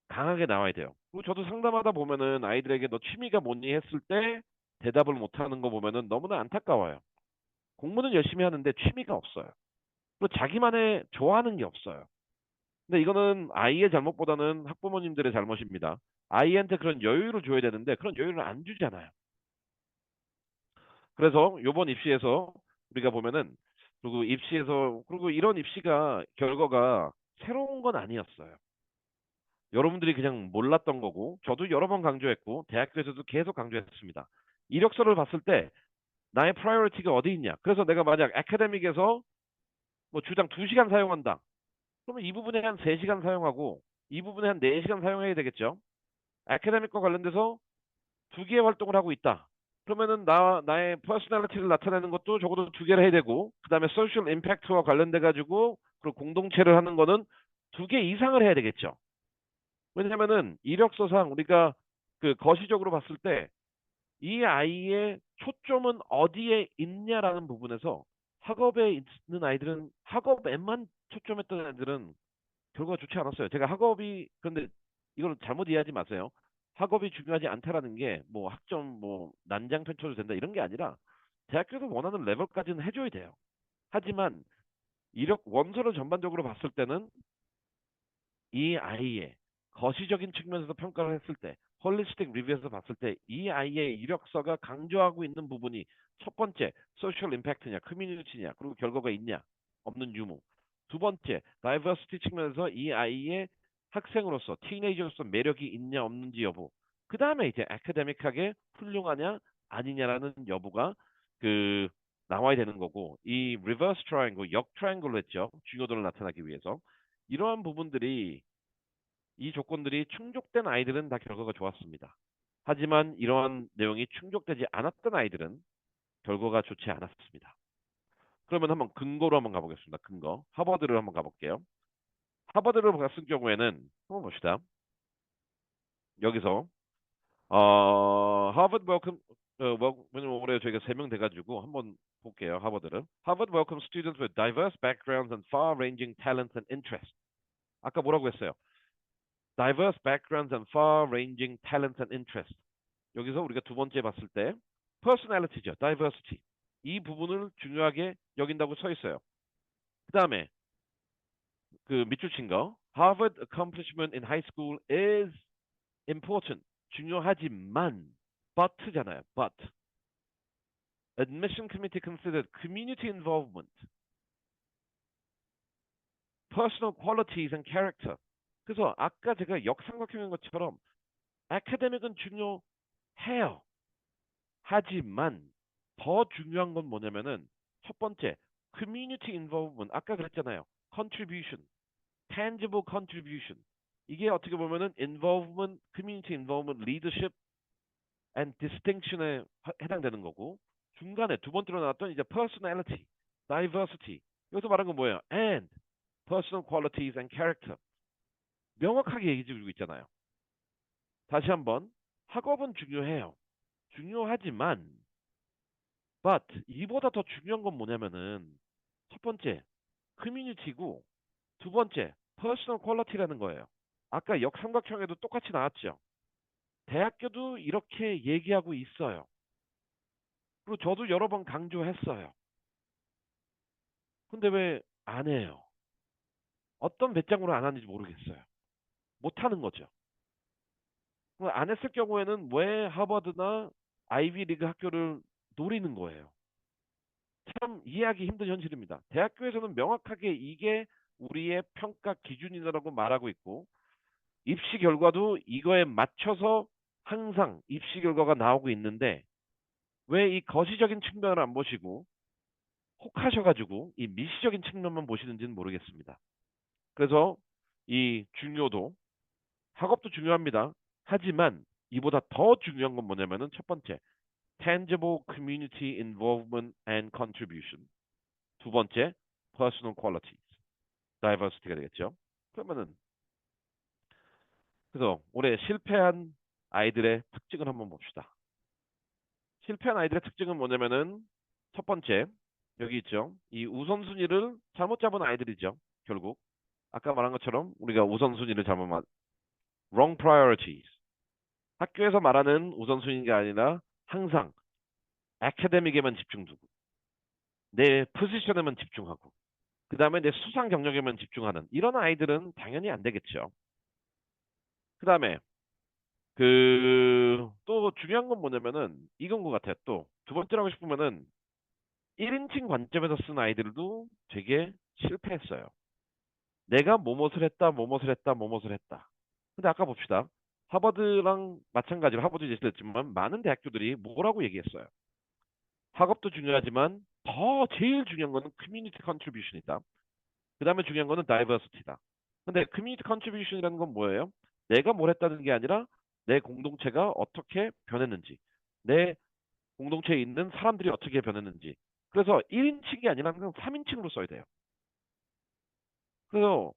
강하게 나와야 돼요. 그리고 저도 상담하다 보면은 아이들에게 너 취미가 뭐니 했을 때 대답을 못하는 거 보면은 너무나 안타까워요. 공부는 열심히 하는데 취미가 없어요. 그리고 자기만의 좋아하는 게 없어요. 근데 이거는 아이의 잘못보다는 학부모님들의 잘못입니다. 아이한테 그런 여유를 줘야 되는데 그런 여유를 안 주잖아요. 그래서 요번 입시에서 우리가 보면은 그리고 입시에서 그리고 이런 입시가 결과가 새로운 건 아니었어요. 여러분들이 그냥 몰랐던 거고 저도 여러 번 강조했고 대학교에서도 계속 강조했습니다. 이력서를 봤을 때 나의 프라이어리티가 어디 있냐. 그래서 내가 만약 애카데믹에서 뭐 주당 2시간 사용한다. 그러면 이 부분에 한 3시간 사용하고 이 부분에 한 4시간 사용해야 되겠죠. 애카데믹과 관련돼서 2개의 활동을 하고 있다. 그러면은 나의 퍼스널리티를 나타내는 것도 적어도 2개를 해야 되고 그다음에 소셜 임팩트와 관련돼 가지고 그리고 공동체를 하는 거는 2개 이상을 해야 되겠죠. 왜냐면은 이력서상 우리가 그 거시적으로 봤을 때 이 아이의 초점은 어디에 있냐라는 부분에서 학업에 있는 아이들은 학업에만 초점했던 애들은 결과가 좋지 않았어요. 제가 학업이 근데 이걸 잘못 이해하지 마세요. 학업이 중요하지 않다라는 게 뭐 학점 뭐 난장 편쳐도 된다 이런 게 아니라 대학교에서 원하는 레벨까지는 해줘야 돼요. 하지만 이력 원서를 전반적으로 봤을 때는 이 아이의 거시적인 측면에서 평가를 했을 때 홀리스틱 리뷰에서 봤을 때 이 아이의 이력서가 강조하고 있는 부분이 첫 번째 소셜 임팩트냐 커뮤니티냐 그리고 결과가 있냐 없는 유무 두 번째 다이버시티 측면에서 이 아이의 학생으로서 티네이저로서 매력이 있냐 없는지 여부 그 다음에 이제 아카데믹하게 훌륭하냐 아니냐라는 여부가 그 나와야 되는 거고 이 리버스 트라이앵글 역 트라이앵글로 했죠 중요도를 나타나기 위해서 이러한 부분들이 이 조건들이 충족된 아이들은 다 결과가 좋았습니다. 하지만 이러한 내용이 충족되지 않았던 아이들은 결과가 좋지 않았습니다. 그러면 한번 근거로 한번 가보겠습니다. 근거. 하버드를 한번 가볼게요. 하버드를 갔을 경우에는 한번 봅시다. 여기서 하버드 웰컴 왜냐면 올해 저희가 3명 돼가지고 한번 볼게요. 하버드를. Harvard welcomes students with diverse backgrounds and far-ranging talents and interests. 아까 뭐라고 했어요? diverse backgrounds and far-ranging talents and interests. 여기서 우리가 두 번째 봤을 때 personality죠. diversity. 이 부분을 중요하게 여긴다고 써 있어요. 그 다음에 그 밑줄 친 거. Harvard accomplishment in high school is important. 중요하지만 but잖아요. but. Admission committee considered community involvement, personal qualities and character. 그래서 아까 제가 역삼각형인 것처럼 academic은 중요해요. 하지만 더 중요한 건 뭐냐면은 첫 번째 community involvement 아까 그랬잖아요. contribution, tangible contribution 이게 어떻게 보면은 involvement, community involvement, leadership and distinction에 해당되는 거고 중간에 두 번째로 나왔던 이제 personality, diversity 여기서 말한 건 뭐예요? and personal qualities and character 명확하게 얘기해 주고 있잖아요. 다시 한번 학업은 중요해요. 중요하지만 but 이보다 더 중요한 건 뭐냐면은 첫 번째 커뮤니티고 두 번째 퍼스널 퀄리티라는 거예요. 아까 역삼각형에도 똑같이 나왔죠. 대학교도 이렇게 얘기하고 있어요. 그리고 저도 여러 번 강조했어요. 근데 왜 안 해요? 어떤 배짱으로 안 하는지 모르겠어요. 못 하는 거죠. 안 했을 경우에는 왜 하버드나 아이비리그 학교를 노리는 거예요? 참 이해하기 힘든 현실입니다. 대학교에서는 명확하게 이게 우리의 평가 기준이라고 말하고 있고 입시 결과도 이거에 맞춰서 항상 입시 결과가 나오고 있는데 왜 이 거시적인 측면을 안 보시고 혹하셔가지고 이 미시적인 측면만 보시는지는 모르겠습니다. 그래서 이 중요도 학업도 중요합니다. 하지만 이보다 더 중요한 건 뭐냐면은 첫 번째 tangible community involvement and contribution 두 번째 personal qualities diversity가 되겠죠. 그러면은 그래서 올해 실패한 아이들의 특징을 한번 봅시다. 실패한 아이들의 특징은 뭐냐면은 첫 번째, 여기 있죠. 이 우선순위를 잘못 잡은 아이들이죠. 결국 아까 말한 것처럼 우리가 우선순위를 wrong priorities. 학교에서 말하는 우선순위가 아니라 항상 아카데믹에만 집중 두고 내 포지션에만 집중하고 그 다음에 내 수상 경력에만 집중하는 이런 아이들은 당연히 안 되겠죠. 그 다음에 또 중요한 건 뭐냐면은 이건 것 같아요. 또 두 번째로 하고 싶으면은 1인칭 관점에서 쓴 아이들도 되게 실패했어요. 내가 뭐뭇을 했다, 뭐뭇을 했다, 뭐뭇을 했다. 근데 아까 봅시다. 하버드랑 마찬가지로 하버드 예시를 했지만 많은 대학교들이 뭐라고 얘기했어요. 학업도 중요하지만 더 제일 중요한 거는 커뮤니티 컨트리뷰션이다. 그 다음에 중요한 거는 다이버시티다. 근데 커뮤니티 컨트리뷰션이라는 건 뭐예요? 내가 뭘 했다는 게 아니라 내 공동체가 어떻게 변했는지, 내 공동체에 있는 사람들이 어떻게 변했는지. 그래서 1인칭이 아니라 그냥 3인칭으로 써야 돼요.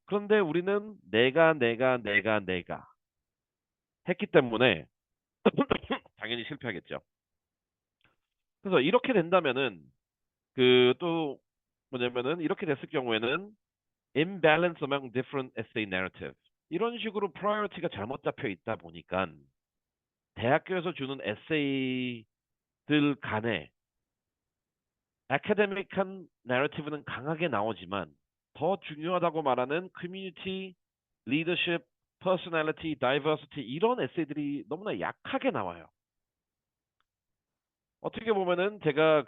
그런데 우리는 내가 했기 때문에 당연히 실패하겠죠. 그래서 이렇게 된다면은 또 뭐냐면은 이렇게 됐을 경우에는 imbalance among different essay narrative. 이런 식으로 priority가 잘못 잡혀 있다 보니까 대학교에서 주는 에세이들 간에 아카데믹한 내러티브는 강하게 나오지만 더 중요하다고 말하는 커뮤니티, 리더십, 퍼스널리티, 다이버시티 이런 에세이들이 너무나 약하게 나와요. 어떻게 보면은 제가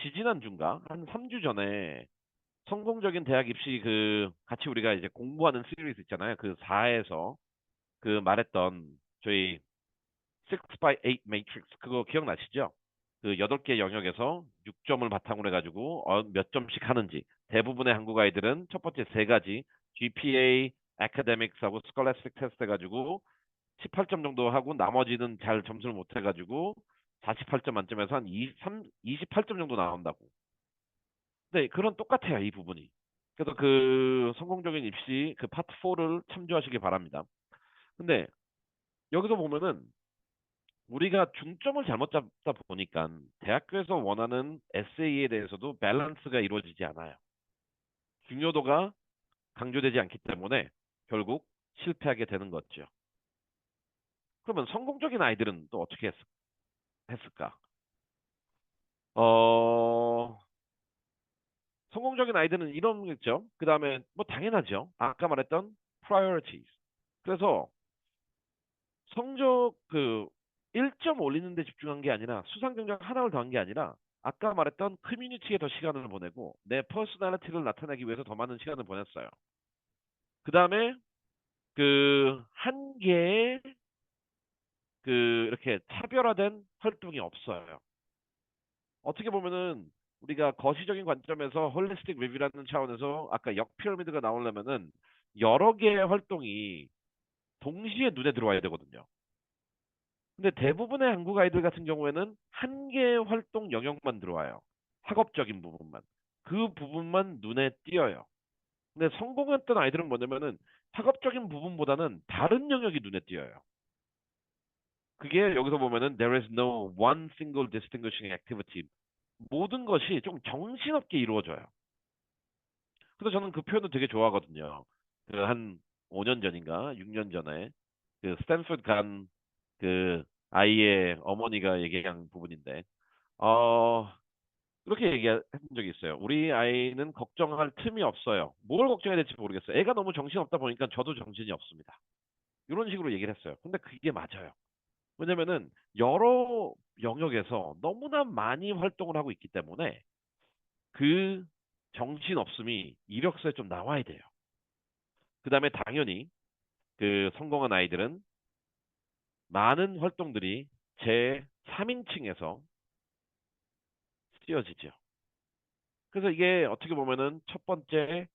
지지난주인가 한 3주 전에 성공적인 대학 입시 같이 우리가 이제 공부하는 시리즈 있잖아요. 그 4에서 말했던 저희 6 by 8 매트릭스 그거 기억나시죠? 그 8개 영역에서 6점을 바탕으로 해가지고 몇 점씩 하는지 대부분의 한국 아이들은 첫 번째 세 가지 GPA, Academics하고 Scholastic 테스트 해가지고 18점 정도 하고 나머지는 잘 점수를 못 해가지고 48점 만점에서 한 28점 정도 나온다고. 네, 그런 똑같아요, 이 부분이. 그래서 성공적인 입시 파트 4를 참조하시기 바랍니다. 근데 여기서 보면은 우리가 중점을 잘못 잡다 보니까 대학교에서 원하는 에세이에 대해서도 밸런스가 이루어지지 않아요. 중요도가 강조되지 않기 때문에 결국 실패하게 되는 거죠. 그러면 성공적인 아이들은 또 어떻게 했을까? 어, 성공적인 아이들은 이런 거겠죠. 그 다음에 뭐 당연하죠. 아까 말했던 priorities. 그래서 성적 1점 올리는 데 집중한 게 아니라 수상 경력 하나를 더한 게 아니라 아까 말했던 커뮤니티에 더 시간을 보내고 내 퍼스널리티를 나타내기 위해서 더 많은 시간을 보냈어요. 그 다음에 한 개의 이렇게 차별화된 활동이 없어요. 어떻게 보면은 우리가 거시적인 관점에서 홀리스틱 리뷰라는 차원에서 아까 역 피라미드가 나오려면은 여러 개의 활동이 동시에 눈에 들어와야 되거든요. 근데 대부분의 한국 아이들 같은 경우에는 한 개의 활동 영역만 들어와요. 학업적인 부분만. 그 부분만 눈에 띄어요. 근데 성공했던 아이들은 뭐냐면은 학업적인 부분보다는 다른 영역이 눈에 띄어요. 그게 여기서 보면은 there is no one single distinguishing activity. 모든 것이 좀 정신없게 이루어져요. 그래서 저는 그 표현을 되게 좋아하거든요. 한 5년 전인가 6년 전에 스탠퍼드 간 아이의 어머니가 얘기한 부분인데 어 그렇게 얘기한 적이 있어요. 우리 아이는 걱정할 틈이 없어요. 뭘 걱정해야 될지 모르겠어요. 애가 너무 정신없다 보니까 저도 정신이 없습니다. 이런 식으로 얘기를 했어요. 근데 그게 맞아요. 왜냐면은 여러 영역에서 너무나 많이 활동을 하고 있기 때문에 그 정신없음이 이력서에 좀 나와야 돼요. 그 다음에 당연히 성공한 아이들은 많은 활동들이 제 3인칭에서 쓰여지죠. 그래서 이게 어떻게 보면은 첫 번째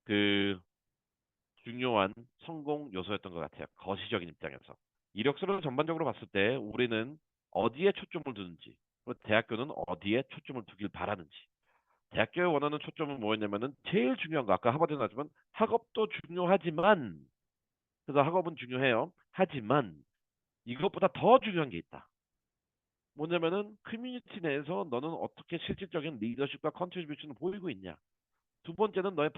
그 중요한 성공 요소였던 것 같아요. 거시적인 입장에서. 이력서를 전반적으로 봤을 때 우리는 어디에 초점을 두는지, 그리고 대학교는 어디에 초점을 두길 바라는지. 대학교에 원하는 초점은 뭐였냐면은 제일 중요한 거 아까 하버드 나지만 학업도 중요하지만 그래서 학업은 중요해요. 하지만 이것보다 더 중요한 게 있다. 뭐냐면은 커뮤니티 내에서 너는 어떻게 실질적인 리더십과 컨트리뷰션을 보이고 있냐. 두 번째는 너의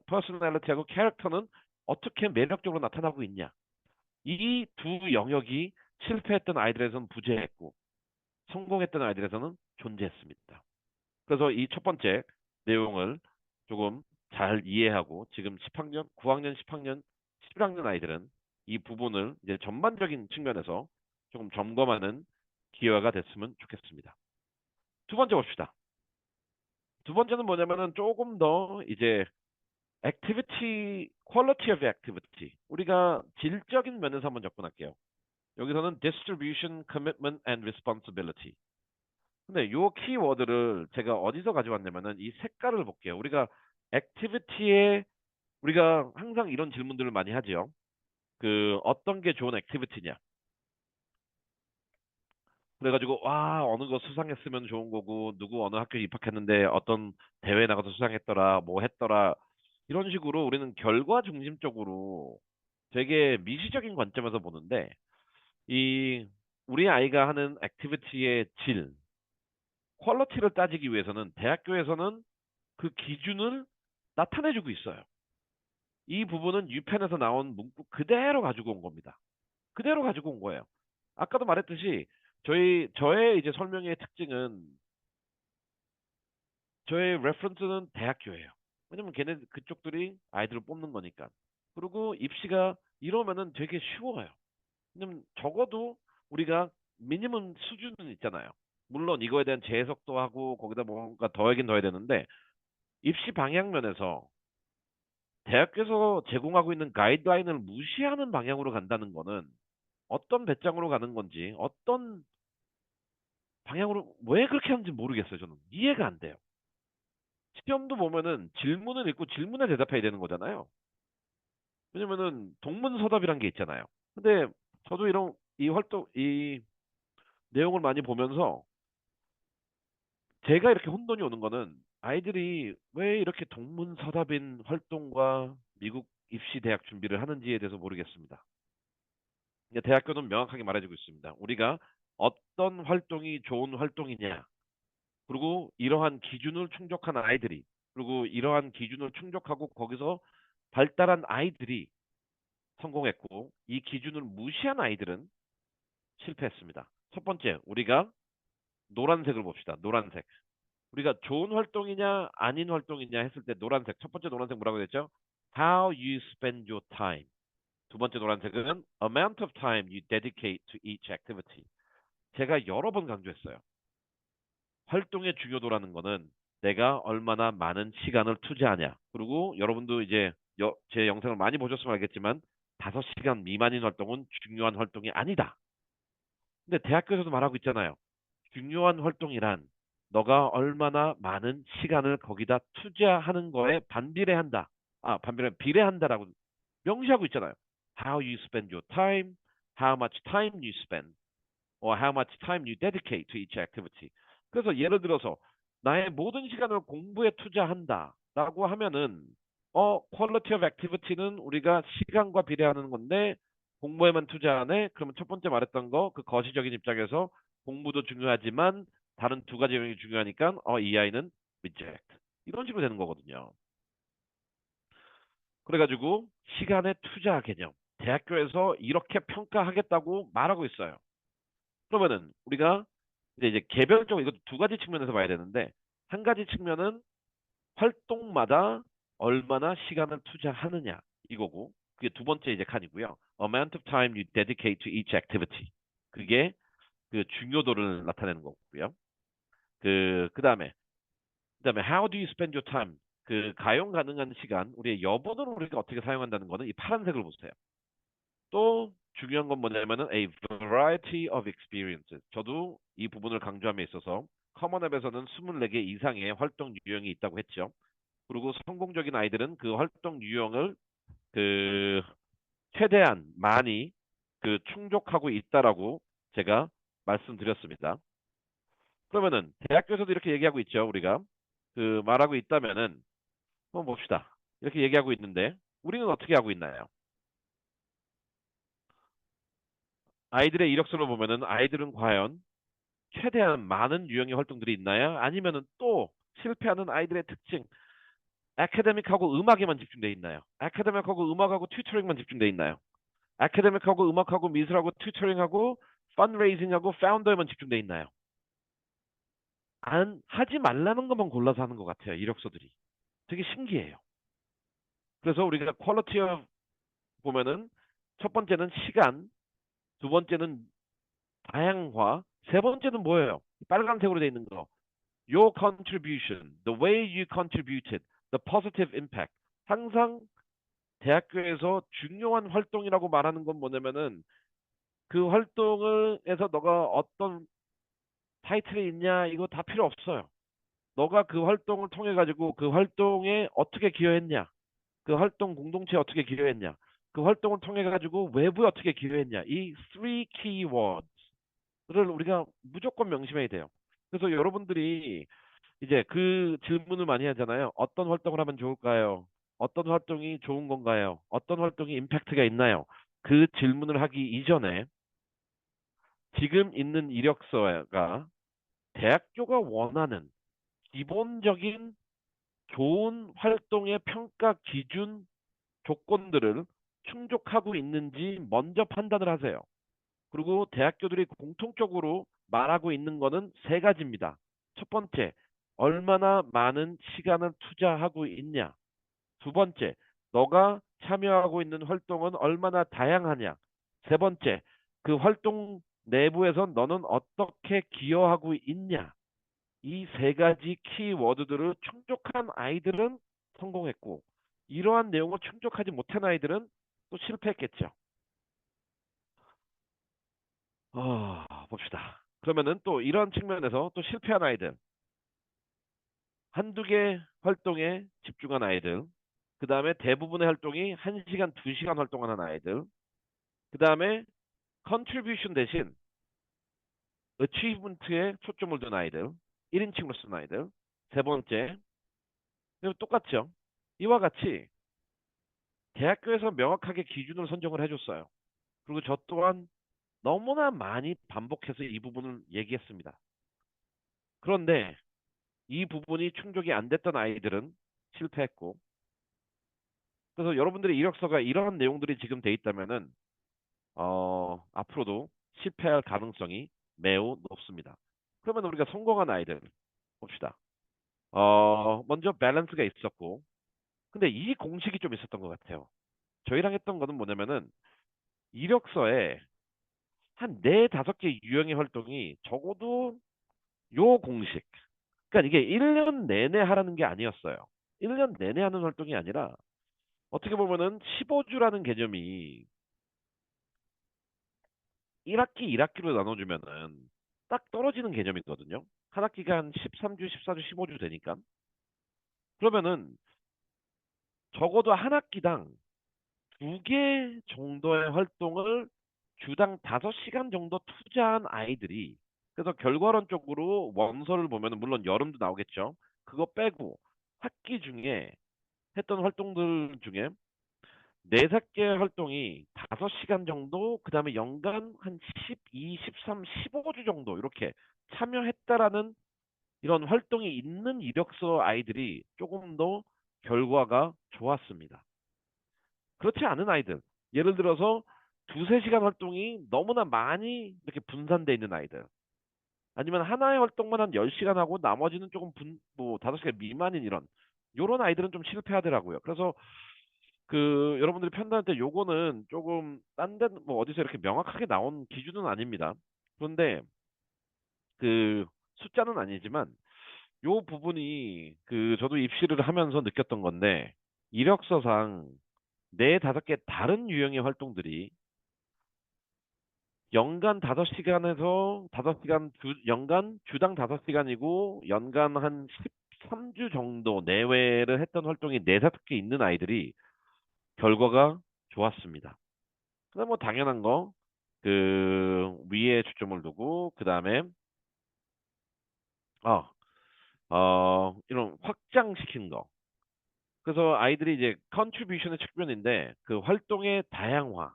퍼스널리티하고 캐릭터는 어떻게 매력적으로 나타나고 있냐. 이 두 영역이 실패했던 아이들에서는 부재했고 성공했던 아이들에서는 존재했습니다. 그래서 이 첫 번째 내용을 조금 잘 이해하고 지금 10학년, 9학년, 10학년, 11학년 아이들은 이 부분을 이제 전반적인 측면에서 조금 점검하는 기회가 됐으면 좋겠습니다. 두 번째 봅시다. 두 번째는 뭐냐면은 조금 더 이제 액티비티, quality of activity. 우리가 질적인 면에서 한번 접근할게요. 여기서는 distribution, commitment and responsibility. 근데 요 키워드를 제가 어디서 가져왔냐면은 이 색깔을 볼게요. 우리가 액티비티에 우리가 항상 이런 질문들을 많이 하죠. 그 어떤 게 좋은 액티비티냐. 그래가지고 와 어느 거 수상했으면 좋은 거고 누구 어느 학교 입학했는데 어떤 대회 나가서 수상했더라 뭐 했더라 이런 식으로 우리는 결과 중심적으로 되게 미시적인 관점에서 보는데 이 우리 아이가 하는 액티비티의 질, 퀄리티를 따지기 위해서는 대학교에서는 그 기준을 나타내주고 있어요. 이 부분은 유펜에서 나온 문구 그대로 가지고 온 겁니다. 그대로 가지고 온 거예요. 아까도 말했듯이 저의 이제 설명의 특징은 저의 레퍼런스는 대학교예요. 왜냐면 걔네 그쪽들이 아이들을 뽑는 거니까. 그리고 입시가 이러면은 되게 쉬워요. 왜냐면 적어도 우리가 미니멈 수준은 있잖아요. 물론 이거에 대한 재해석도 하고 거기다 뭔가 더하긴 더해야 되는데 입시 방향면에서 대학교에서 제공하고 있는 가이드라인을 무시하는 방향으로 간다는 거는 어떤 배짱으로 가는 건지 어떤 방향으로 왜 그렇게 하는지 모르겠어요. 저는 이해가 안 돼요. 시험도 보면은 질문을 읽고 질문에 대답해야 되는 거잖아요. 왜냐면은 동문서답이란 게 있잖아요. 근데 저도 이런 이 내용을 많이 보면서 제가 이렇게 혼돈이 오는 거는 아이들이 왜 이렇게 동문서답인 활동과 미국 입시 대학 준비를 하는지에 대해서 모르겠습니다. 이제 대학교는 명확하게 말해주고 있습니다. 우리가 어떤 활동이 좋은 활동이냐, 그리고 이러한 기준을 충족한 아이들이, 그리고 이러한 기준을 충족하고 거기서 발달한 아이들이 성공했고, 이 기준을 무시한 아이들은 실패했습니다. 첫 번째, 우리가 노란색을 봅시다. 노란색. 우리가 좋은 활동이냐, 아닌 활동이냐 했을 때 노란색. 첫 번째 노란색 뭐라고 했죠? How you spend your time. 두 번째 노란색은 amount of time you dedicate to each activity. 제가 여러 번 강조했어요. 활동의 중요도라는 거는 내가 얼마나 많은 시간을 투자하냐. 그리고 여러분도 이제 제 영상을 많이 보셨으면 알겠지만 5시간 미만인 활동은 중요한 활동이 아니다. 근데 대학교에서도 말하고 있잖아요. 중요한 활동이란 너가 얼마나 많은 시간을 거기다 투자하는 거에 반비례한다. 비례한다라고 명시하고 있잖아요. How you spend your time, how much time you spend, or how much time you dedicate to each activity. 그래서 예를 들어서 나의 모든 시간을 공부에 투자한다라고 하면은 quality of activity는 우리가 시간과 비례하는 건데 공부에만 투자하네. 그러면 첫 번째 말했던 거 그 거시적인 입장에서 공부도 중요하지만 다른 두 가지 영역이 중요하니까 이 아이는 reject. 이런 식으로 되는 거거든요. 그래가지고 시간의 투자 개념. 대학교에서 이렇게 평가하겠다고 말하고 있어요. 그러면은 우리가 이제 개별적으로 이것도 두 가지 측면에서 봐야 되는데 한 가지 측면은 활동마다 얼마나 시간을 투자하느냐 이거고 그게 두 번째 이제 칸이고요. Amount of time you dedicate to each activity. 그게 그 중요도를 나타내는 거고요. 그다음에 how do you spend your time? 그 가용 가능한 시간, 우리의 여분을 우리가 어떻게 사용한다는 거는 이 파란색을 보세요. 또 중요한 건 뭐냐면은 a variety of experiences. 저도 이 부분을 강조함에 있어서 커먼앱에서는 24개 이상의 활동 유형이 있다고 했죠. 그리고 성공적인 아이들은 그 활동 유형을 그 최대한 많이 그 충족하고 있다라고 제가 말씀드렸습니다. 그러면은 대학교에서도 이렇게 얘기하고 있죠. 우리가 그 말하고 있다면은 한번 봅시다. 이렇게 얘기하고 있는데 우리는 어떻게 하고 있나요? 아이들의 이력서를 보면은 아이들은 과연 최대한 많은 유형의 활동들이 있나요? 아니면은 또 실패하는 아이들의 특징, 아카데믹하고 음악에만 집중돼 있나요? 아카데믹하고 음악하고 튜터링만 집중돼 있나요? 아카데믹하고 음악하고 미술하고 튜터링하고 펀레이징하고 파운더에만 집중돼 있나요? 안 하지 말라는 것만 골라서 하는 것 같아요. 이력서들이 되게 신기해요. 그래서 우리가 퀄리티 오브 보면은 첫 번째는 시간, 두 번째는 다양화, 세 번째는 뭐예요? 빨간색으로 돼 있는 거. Your contribution, the way you contributed, the positive impact. 항상 대학교에서 중요한 활동이라고 말하는 건 뭐냐면은 그 활동을 해서 너가 어떤 타이틀이 있냐 이거 다 필요 없어요. 너가 그 활동을 통해 가지고 그 활동에 어떻게 기여했냐, 그 활동 공동체에 어떻게 기여했냐, 그 활동을 통해 가지고 외부에 어떻게 기여했냐, 이 three keywords를 우리가 무조건 명심해야 돼요. 그래서 여러분들이 이제 그 질문을 많이 하잖아요. 어떤 활동을 하면 좋을까요? 어떤 활동이 좋은 건가요? 어떤 활동이 임팩트가 있나요? 그 질문을 하기 이전에 지금 있는 이력서가 대학교가 원하는 기본적인 좋은 활동의 평가 기준 조건들을 충족하고 있는지 먼저 판단을 하세요. 그리고 대학교들이 공통적으로 말하고 있는 거는 세 가지입니다. 첫 번째, 얼마나 많은 시간을 투자하고 있냐. 두 번째, 너가 참여하고 있는 활동은 얼마나 다양하냐. 세 번째, 그 활동 내부에서 너는 어떻게 기여하고 있냐. 이 세 가지 키워드들을 충족한 아이들은 성공했고, 이러한 내용을 충족하지 못한 아이들은 또 실패했겠죠. 봅시다. 그러면은 또 이런 측면에서 또 실패한 아이들, 한두 개 활동에 집중한 아이들, 그 다음에 대부분의 활동이 1시간, 2시간 활동하는 아이들, 그 다음에 컨트리뷰션 대신 어치브먼트에 초점을 둔 아이들, 1인칭으로 쓴 아이들, 세 번째, 그리고 똑같죠. 이와 같이 대학교에서 명확하게 기준을 선정을 해줬어요. 그리고 저 또한 너무나 많이 반복해서 이 부분을 얘기했습니다. 그런데 이 부분이 충족이 안 됐던 아이들은 실패했고, 그래서 여러분들의 이력서가 이런 내용들이 지금 돼 있다면은 앞으로도 실패할 가능성이 매우 높습니다. 그러면 우리가 성공한 아이들 봅시다. 먼저 밸런스가 있었고, 근데 이 공식이 좀 있었던 것 같아요. 저희랑 했던 거는 뭐냐면은 이력서에 한 네 다섯 개 유형의 활동이 적어도 요 공식. 그러니까 이게 1년 내내 하라는 게 아니었어요. 1년 내내 하는 활동이 아니라 어떻게 보면은 15주라는 개념이 1학기, 1학기로 나눠주면은 딱 떨어지는 개념이거든요. 한 학기가 한 13주, 14주, 15주 되니까. 그러면은 적어도 한 학기당 두 개 정도의 활동을 주당 5시간 정도 투자한 아이들이 그래서 결과론적으로 원서를 보면 물론 여름도 나오겠죠. 그거 빼고 학기 중에 했던 활동들 중에 네섯 개 활동이 5시간 정도, 그 다음에 연간 한 12, 13, 15주 정도 이렇게 참여했다라는 이런 활동이 있는 이력서 아이들이 조금 더 결과가 좋았습니다. 그렇지 않은 아이들, 예를 들어서 두세 시간 활동이 너무나 많이 이렇게 분산되어 있는 아이들, 아니면 하나의 활동만 한 10시간 하고 나머지는 조금 뭐 5시간 미만인 요런 아이들은 좀 실패하더라고요. 그래서 그 여러분들이 판단할 때 요거는 조금 딴 데 뭐 어디서 이렇게 명확하게 나온 기준은 아닙니다. 그런데 그 숫자는 아니지만 요 부분이 그 저도 입시를 하면서 느꼈던 건데 이력서상 네 다섯 개 다른 유형의 활동들이 연간 5시간에서 5시간 연간 주당 5시간이고 연간 한 13주 정도 내외를 했던 활동이 네 다섯 개 있는 아이들이 결과가 좋았습니다. 그다음 뭐 당연한 거 그 위에 초점을 두고 그다음에 어, 이런 확장시킨 거. 그래서 아이들이 이제 컨트리뷰션의 측면인데 그 활동의 다양화를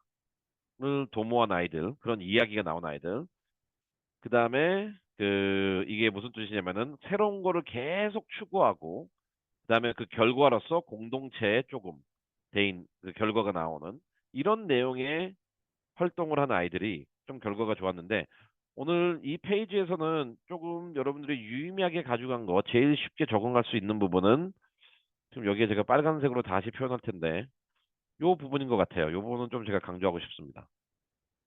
도모한 아이들, 그런 이야기가 나온 아이들. 그다음에 이게 무슨 뜻이냐면은 새로운 거를 계속 추구하고 그다음에 그 결과로서 공동체에 조금 대인 그 결과가 나오는 이런 내용의 활동을 한 아이들이 좀 결과가 좋았는데 오늘 이 페이지에서는 조금 여러분들이 유의미하게 가져간 거 제일 쉽게 적응할 수 있는 부분은 지금 여기에 제가 빨간색으로 다시 표현할 텐데 요 부분인 것 같아요. 요 부분은 좀 제가 강조하고 싶습니다.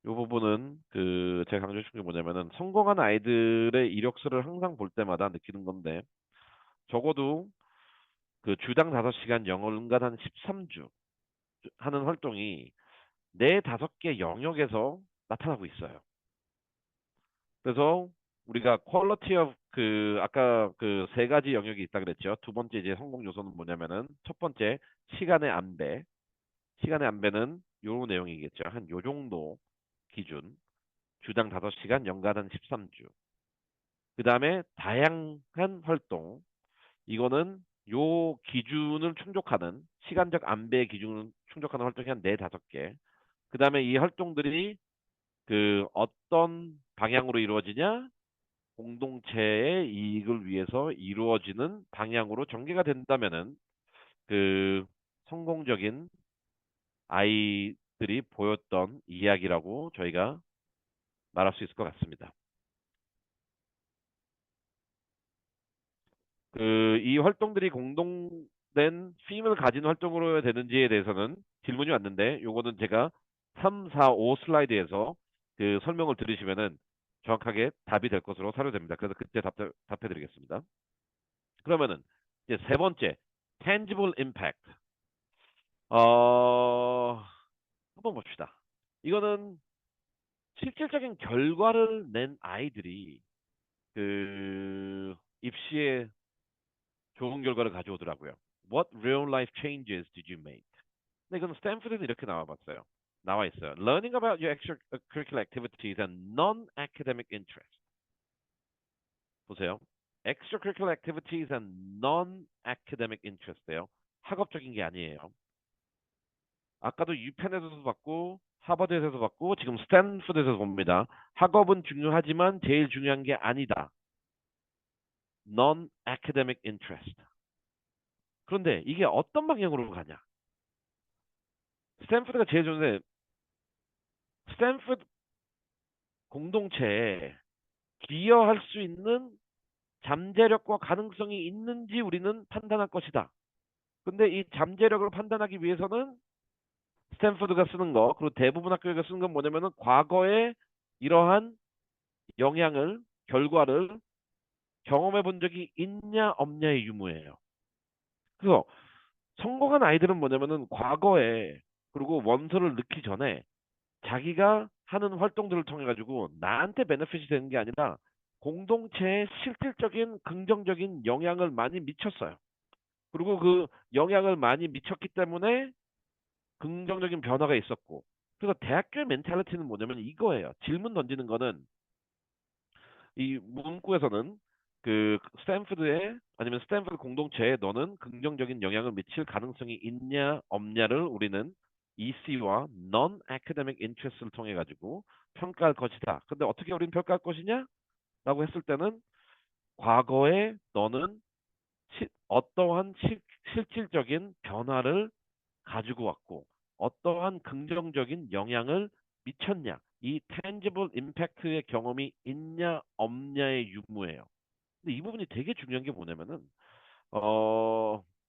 요 부분은 제가 강조해 싶은 게 뭐냐면은 성공한 아이들의 이력서를 항상 볼 때마다 느끼는 건데 적어도 그 주당 5시간 연간 한 13주 하는 활동이 네 다섯 개 영역에서 나타나고 있어요. 그래서 우리가 퀄리티 오브 아까 그 세 가지 영역이 있다 그랬죠. 두 번째 이제 성공 요소는 뭐냐면은 첫 번째 시간의 안배. 시간의 안배는 요 내용이겠죠. 한 요 정도 기준. 주당 5시간 연간 한 13주. 그다음에 다양한 활동. 이거는 요 기준을 충족하는 시간적 안배의 기준을 충족하는 활동이 한 네 다섯 개. 그다음에 이 활동들이 어떤 방향으로 이루어지냐? 공동체의 이익을 위해서 이루어지는 방향으로 전개가 된다면은 그 성공적인 아이들이 보였던 이야기라고 저희가 말할 수 있을 것 같습니다. 이 활동들이 공동된 힘을 가진 활동으로 되는지에 대해서는 질문이 왔는데 요거는 제가 3, 4, 5 슬라이드에서 설명을 들으시면은 정확하게 답이 될 것으로 사료됩니다. 그래서 그때 답해드리겠습니다. 그러면은 이제 세 번째, tangible impact. 어, 한번 봅시다. 이거는 실질적인 결과를 낸 아이들이 입시에 좋은 결과를 가져오더라고요. What real life changes did you make? 근데 이건 스탠프드에서 이렇게 나와봤어요. 나와 있어요. Learning about your extracurricular activities and non-academic interests. 보세요. Extracurricular activities and non-academic interest예요. 학업적인 게 아니에요. 아까도 유펜에서도 봤고 하버드에서도 봤고 지금 스탠프드에서 봅니다. 학업은 중요하지만 제일 중요한 게 아니다. Non-academic interest. 그런데 이게 어떤 방향으로 가냐? 스탠프드가 제일 좋은데 스탠프드 공동체에 기여할 수 있는 잠재력과 가능성이 있는지 우리는 판단할 것이다. 근데 이 잠재력을 판단하기 위해서는 스탠퍼드가 쓰는 거, 그리고 대부분 학교가 쓰는 건 뭐냐면은 과거에 이러한 영향을, 결과를 경험해 본 적이 있냐, 없냐의 유무예요. 그래서 성공한 아이들은 뭐냐면은 과거에, 그리고 원서를 넣기 전에 자기가 하는 활동들을 통해 가지고 나한테 베네핏이 되는 게 아니라 공동체에 실질적인 긍정적인 영향을 많이 미쳤어요. 그리고 그 영향을 많이 미쳤기 때문에 긍정적인 변화가 있었고. 그래서 대학교의 멘탈리티는 뭐냐면 이거예요. 질문 던지는 거는 이 문구에서는 스탠프드에 아니면 스탠프드 공동체에 너는 긍정적인 영향을 미칠 가능성이 있냐 없냐를 우리는 EC와 Non-Academic Interest를 통해 가지고 평가할 것이다. 근데 어떻게 우리는 평가할 것이냐? 라고 했을 때는 과거에 너는 어떠한 실질적인 변화를 가지고 왔고 어떠한 긍정적인 영향을 미쳤냐? 이 tangible impact의 경험이 있냐 없냐의 유무예요. 근데 이 부분이 되게 중요한 게 뭐냐면은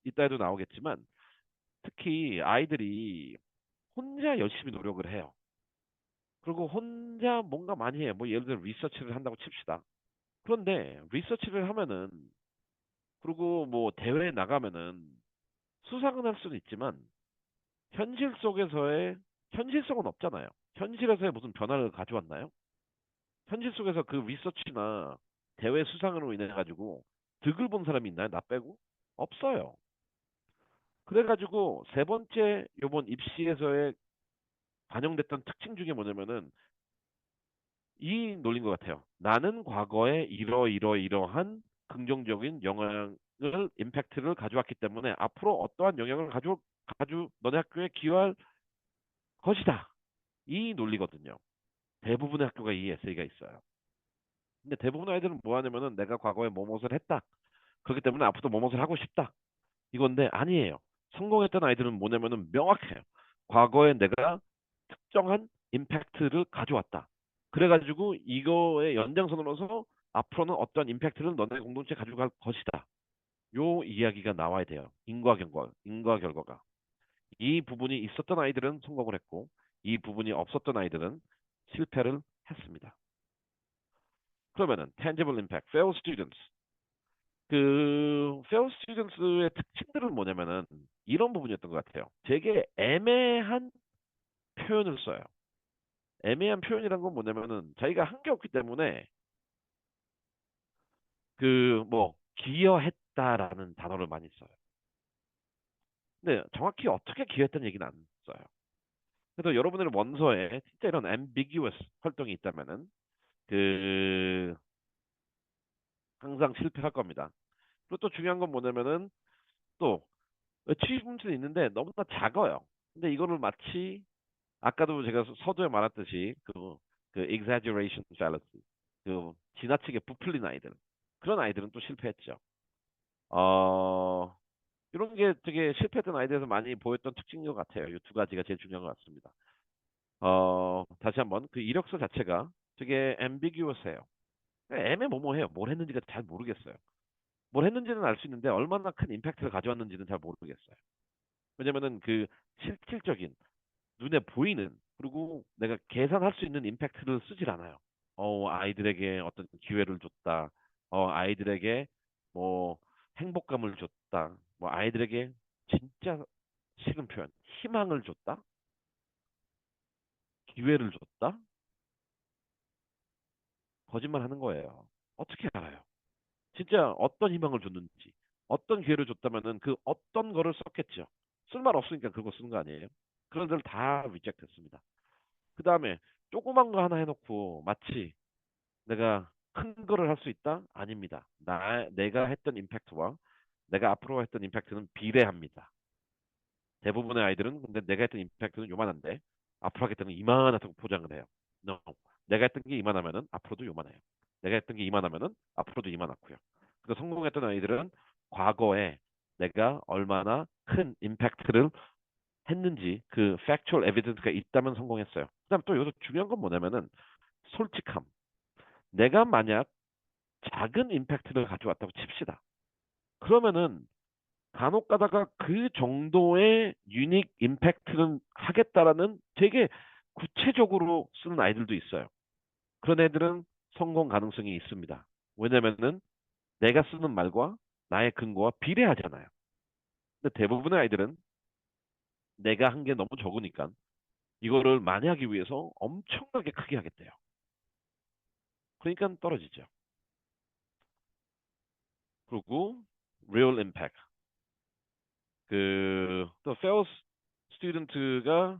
이따에도 나오겠지만 특히 아이들이 혼자 열심히 노력을 해요. 그리고 혼자 뭔가 많이 해요. 뭐 예를 들어 리서치를 한다고 칩시다. 그런데 리서치를 하면은 그리고 뭐 대회에 나가면은 수상은 할 수는 있지만 현실 속에서의 현실성은 없잖아요. 현실에서의 무슨 변화를 가져왔나요? 현실 속에서 그 리서치나 대회 수상으로 인해 가지고 득을 본 사람이 있나요? 나 빼고? 없어요. 그래가지고 세 번째 요번 입시에서의 반영됐던 특징 중에 뭐냐면은 이 논리인 것 같아요. 나는 과거에 이러이러이러한 긍정적인 영향을 임팩트를 가져왔기 때문에 앞으로 어떠한 영향을 너네 학교에 기여할 것이다. 이 논리거든요. 대부분의 학교가 이 에세이가 있어요. 근데 대부분 아이들은 뭐 하냐면은 내가 과거에 뭐뭇을 했다. 그렇기 때문에 앞으로도 뭐뭇을 하고 싶다. 이건데 아니에요. 성공했던 아이들은 뭐냐면은 명확해요. 과거에 내가 특정한 임팩트를 가져왔다. 그래가지고 이거의 연장선으로서 앞으로는 어떤 임팩트를 너네 공동체에 가져갈 것이다. 요 이야기가 나와야 돼요. 인과 결과가. 이 부분이 있었던 아이들은 성공을 했고, 이 부분이 없었던 아이들은 실패를 했습니다. 그러면은 tangible impact, fail students. 그 fail students의 특징들은 뭐냐면은 이런 부분이었던 것 같아요. 되게 애매한 표현을 써요. 애매한 표현이란 건 뭐냐면은 자기가 한 게 없기 때문에 그 뭐 기여했다라는 단어를 많이 써요. 근데 정확히 어떻게 기여했다는 얘기는 안 써요. 그래서 여러분들의 원서에 진짜 이런 ambiguous 활동이 있다면은 그 항상 실패할 겁니다. 그리고 또 중요한 건 뭐냐면은 또 achievements 있는데 너무나 작아요. 근데 이거를 마치 아까도 제가 서두에 말했듯이 그 exaggeration fallacy, 그 지나치게 부풀린 아이들, 그런 아이들은 또 실패했죠. 어, 이런 게 되게 실패했던 아이들에서 많이 보였던 특징인 것 같아요. 이 두 가지가 제일 중요한 것 같습니다. 다시 한번 그 이력서 자체가 되게 ambiguous해요. 애매모호해요. 뭘 했는지가 잘 모르겠어요. 뭘 했는지는 알 수 있는데 얼마나 큰 임팩트를 가져왔는지는 잘 모르겠어요. 왜냐면은 그 실질적인 눈에 보이는 그리고 내가 계산할 수 있는 임팩트를 쓰질 않아요. 아이들에게 어떤 기회를 줬다. 아이들에게 뭐 행복감을 줬다. 뭐 아이들에게 진짜 싫은 표현, 희망을 줬다. 기회를 줬다. 거짓말 하는 거예요. 어떻게 알아요? 진짜 어떤 희망을 줬는지, 어떤 기회를 줬다면은 그 어떤 거를 썼겠죠. 쓸말 없으니까 그거 쓰는 거 아니에요? 그런 데를 다 리젝트했습니다. 그 다음에 조그만 거 하나 해놓고 마치 내가 큰 거를 할 수 있다? 아닙니다. 내가 했던 임팩트와 내가 앞으로 했던 임팩트는 비례합니다. 대부분의 아이들은 근데 내가 했던 임팩트는 요만한데 앞으로 하겠다는 이만하다고 포장을 해요. No. 내가 했던 게 이만하면은 앞으로도 요만해요. 내가 했던 게 이만하면은 앞으로도 이만하고요. 그래서 성공했던 아이들은 과거에 내가 얼마나 큰 임팩트를 했는지 그 factual evidence가 있다면 성공했어요. 그다음 또 여기서 중요한 건 뭐냐면은 솔직함. 내가 만약 작은 임팩트를 가져왔다고 칩시다. 그러면은 간혹 가다가 그 정도의 유닉 임팩트는 하겠다라는 되게 구체적으로 쓰는 아이들도 있어요. 그런 애들은 성공 가능성이 있습니다. 왜냐면은 내가 쓰는 말과 나의 근거와 비례하잖아요. 근데 대부분의 아이들은 내가 한 게 너무 적으니까 이거를 많이 하기 위해서 엄청나게 크게 하겠대요. 그러니까 떨어지죠. 그리고 real impact. 또 fail student가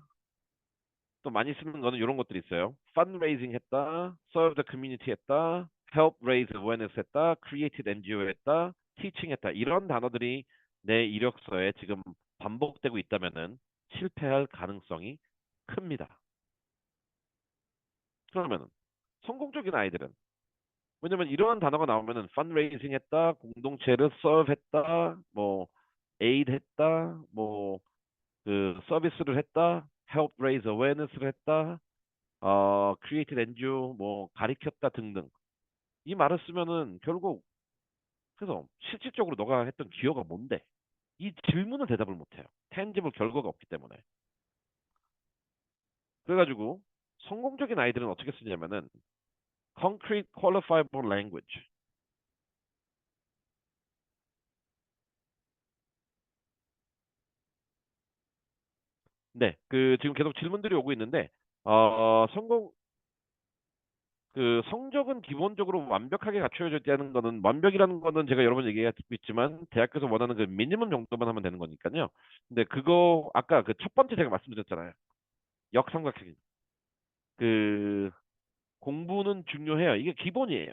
또 많이 쓰는 거는 이런 것들이 있어요. fundraising 했다, serve the community 했다, help raise awareness 했다, created NGO 했다, teaching 했다. 이런 단어들이 내 이력서에 지금 반복되고 있다면은 실패할 가능성이 큽니다. 그러면은 성공적인 아이들은 왜냐면 이러한 단어가 나오면은 fundraising 했다, 공동체를 serve 했다, 뭐 aid 했다, 뭐 그 서비스를 했다, help raise awareness를 했다, created NGO 뭐 가리켰다 등등. 이 말을 쓰면은 결국 그래서 실질적으로 너가 했던 기여가 뭔데? 이 질문을 대답을 못해요. tangible 결과가 없기 때문에. 그래가지고 성공적인 아이들은 어떻게 쓰냐면은 concrete qualifiable language. 네, 그 지금 계속 질문들이 오고 있는데 성공 그 성적은 기본적으로 완벽하게 갖춰져야 되는 거는 완벽이라는 거는 제가 여러 번 얘기하고 있지만 대학교에서 원하는 그 미니멈 정도만 하면 되는 거니까요. 근데 그거 아까 그 첫 번째 제가 말씀드렸잖아요. 역삼각형. 그 공부는 중요해요. 이게 기본이에요.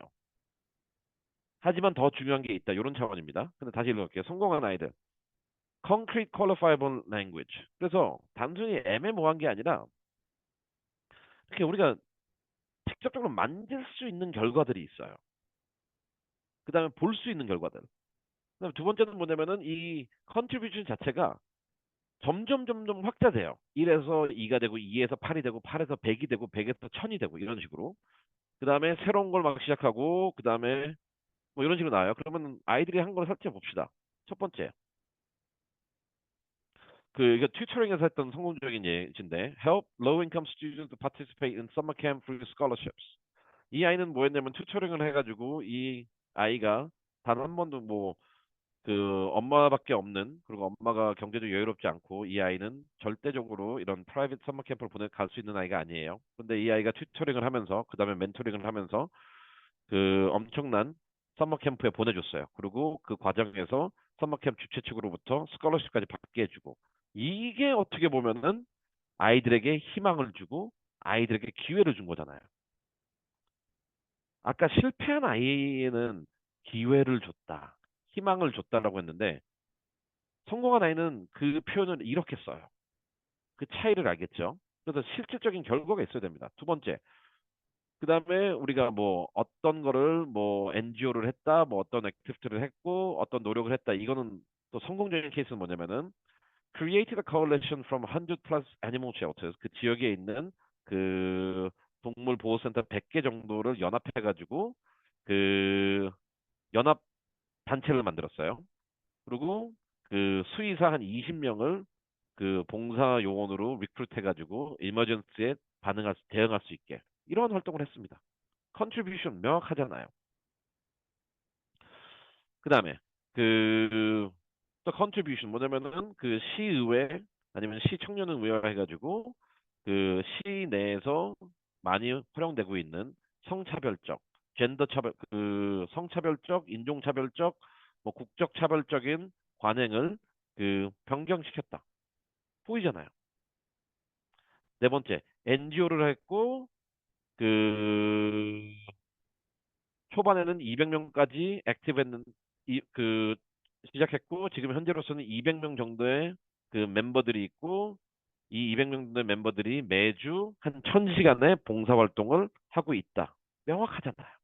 하지만 더 중요한 게 있다. 이런 차원입니다. 근데 다시 읽어볼게요. 성공한 아이들. Concrete qualifiable language. 그래서 단순히 애매모호한 게 아니라 이렇게 우리가 직접적으로 만질 수 있는 결과들이 있어요. 그 다음에 볼 수 있는 결과들. 그다음에 두 번째는 뭐냐면은 이 컨트리뷰션 자체가 점점 확대돼요. 1에서 2가 되고 2에서 8이 되고 8에서 100이 되고 100에서 1000이 되고 이런 식으로. 그다음에 새로운 걸 막 시작하고 그다음에 뭐 이런 식으로 나와요. 그러면 아이들이 한 걸 살펴 봅시다. 첫 번째. 이게 튜터링에서 했던 성공적인 예인데 help low income students to participate in summer camp through scholarships. 이 아이는 뭐였냐면 튜터링을 해가지고 이 아이가 단 한 번도 뭐 엄마밖에 없는 그리고 엄마가 경제적 여유롭지 않고 이 아이는 절대적으로 이런 프라이빗 서머 캠프를 보내 갈 수 있는 아이가 아니에요. 근데 이 아이가 튜터링을 하면서 그다음에 멘토링을 하면서 엄청난 서머 캠프에 보내줬어요. 그리고 그 과정에서 서머 캠프 주최 측으로부터 스컬러십까지 받게 해주고 이게 어떻게 보면은 아이들에게 희망을 주고 아이들에게 기회를 준 거잖아요. 아까 실패한 아이에는 기회를 줬다, 희망을 줬다라고 했는데 성공한 아이는 그 표현을 이렇게 써요. 그 차이를 알겠죠? 그래서 실질적인 결과가 있어야 됩니다. 두 번째, 그 다음에 우리가 뭐 어떤 거를 뭐 NGO를 했다, 뭐 어떤 액티비티를 했고, 어떤 노력을 했다. 이거는 또 성공적인 케이스는 뭐냐면은 created a coalition from 100 plus animal shelters. 그 지역에 있는 그 동물 보호센터 100개 정도를 연합해가지고 그 연합 단체를 만들었어요. 그리고 수의사 한 20명을 봉사 요원으로 리크루트 해가지고 이머전시에 대응할 수 있게 이런 활동을 했습니다. 컨트리뷰션 명확하잖아요. 그다음에 또 컨트리뷰션 뭐냐면은 시의회 아니면 시청년의회가 해가지고 시 내에서 많이 활용되고 있는 성차별적, 젠더 차별, 성차별적, 인종차별적, 뭐 국적 차별적인 관행을 변경시켰다. 보이잖아요. 네 번째, NGO를 했고 그 초반에는 200명까지 액티브했는 시작했고 지금 현재로서는 200명 정도의 멤버들이 있고 이 200명 정도의 멤버들이 매주 한 1000시간의 봉사활동을 하고 있다. 명확하잖아요.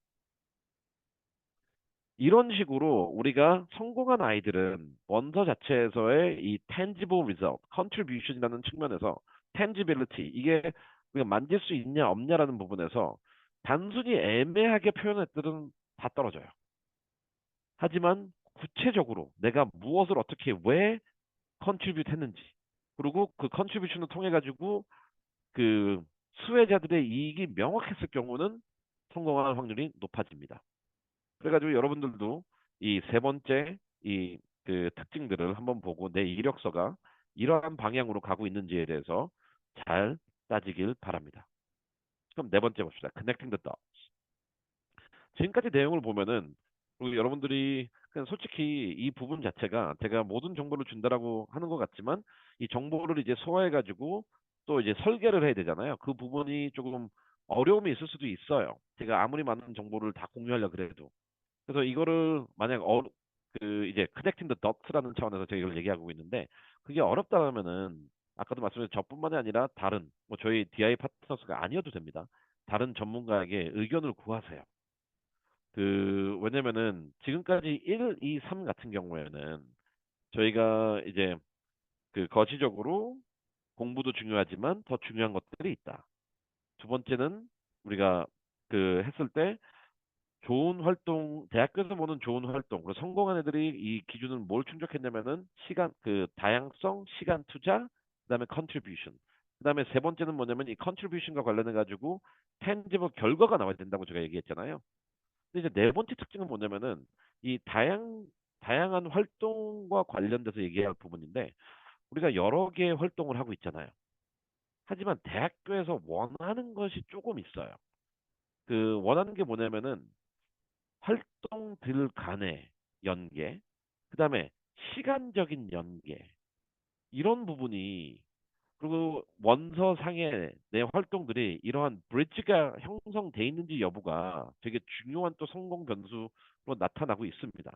이런 식으로 우리가 성공한 아이들은 원서 자체에서의 이 tangible result, contribution이라는 측면에서 tangibility, 이게 우리가 만질 수 있냐 없냐라는 부분에서 단순히 애매하게 표현할 때는 다 떨어져요. 하지만 구체적으로 내가 무엇을 어떻게 왜 컨트리뷰트 했는지 그리고 그 컨트리뷰션을 통해 가지고 그 수혜자들의 이익이 명확했을 경우는 성공할 확률이 높아집니다. 그래가지고 여러분들도 이 세 번째 이 특징들을 한번 보고 내 이력서가 이러한 방향으로 가고 있는지에 대해서 잘 따지길 바랍니다. 그럼 네 번째 봅시다. Connecting the dots. 지금까지 내용을 보면은 그리고 여러분들이 그냥 솔직히 이 부분 자체가 제가 모든 정보를 준다라고 하는 것 같지만 이 정보를 이제 소화해가지고 또 이제 설계를 해야 되잖아요. 그 부분이 조금 어려움이 있을 수도 있어요. 제가 아무리 많은 정보를 다 공유하려 그래도. 그래서 이거를 만약 이제 connecting the dots라는 차원에서 제가 이걸 얘기하고 있는데 그게 어렵다면은 아까도 말씀드린 저뿐만이 아니라 다른 뭐 저희 DI 파트너스가 아니어도 됩니다. 다른 전문가에게 의견을 구하세요. 왜냐면은 지금까지 1, 2, 3 같은 경우에는 저희가 이제 거시적으로 공부도 중요하지만 더 중요한 것들이 있다. 두 번째는 우리가 했을 때 좋은 활동, 대학교에서 보는 좋은 활동, 그리고 성공한 애들이 이 기준은 뭘 충족했냐면은 다양성, 시간 투자, 그다음에 컨트리뷰션. 그다음에 세 번째는 뭐냐면 이 컨트리뷰션과 관련해 가지고 tangible 결과가 나와야 된다고 제가 얘기했잖아요. 근데 이제 네 번째 특징은 뭐냐면은 이 다양한 활동과 관련돼서 얘기할 부분인데 우리가 여러 개의 활동을 하고 있잖아요. 하지만 대학교에서 원하는 것이 조금 있어요. 원하는 게 뭐냐면은 활동들 간의 연계, 그다음에 시간적인 연계 이런 부분이 그리고 원서상의 내 활동들이 이러한 브릿지가 형성돼 있는지 여부가 되게 중요한 또 성공 변수로 나타나고 있습니다.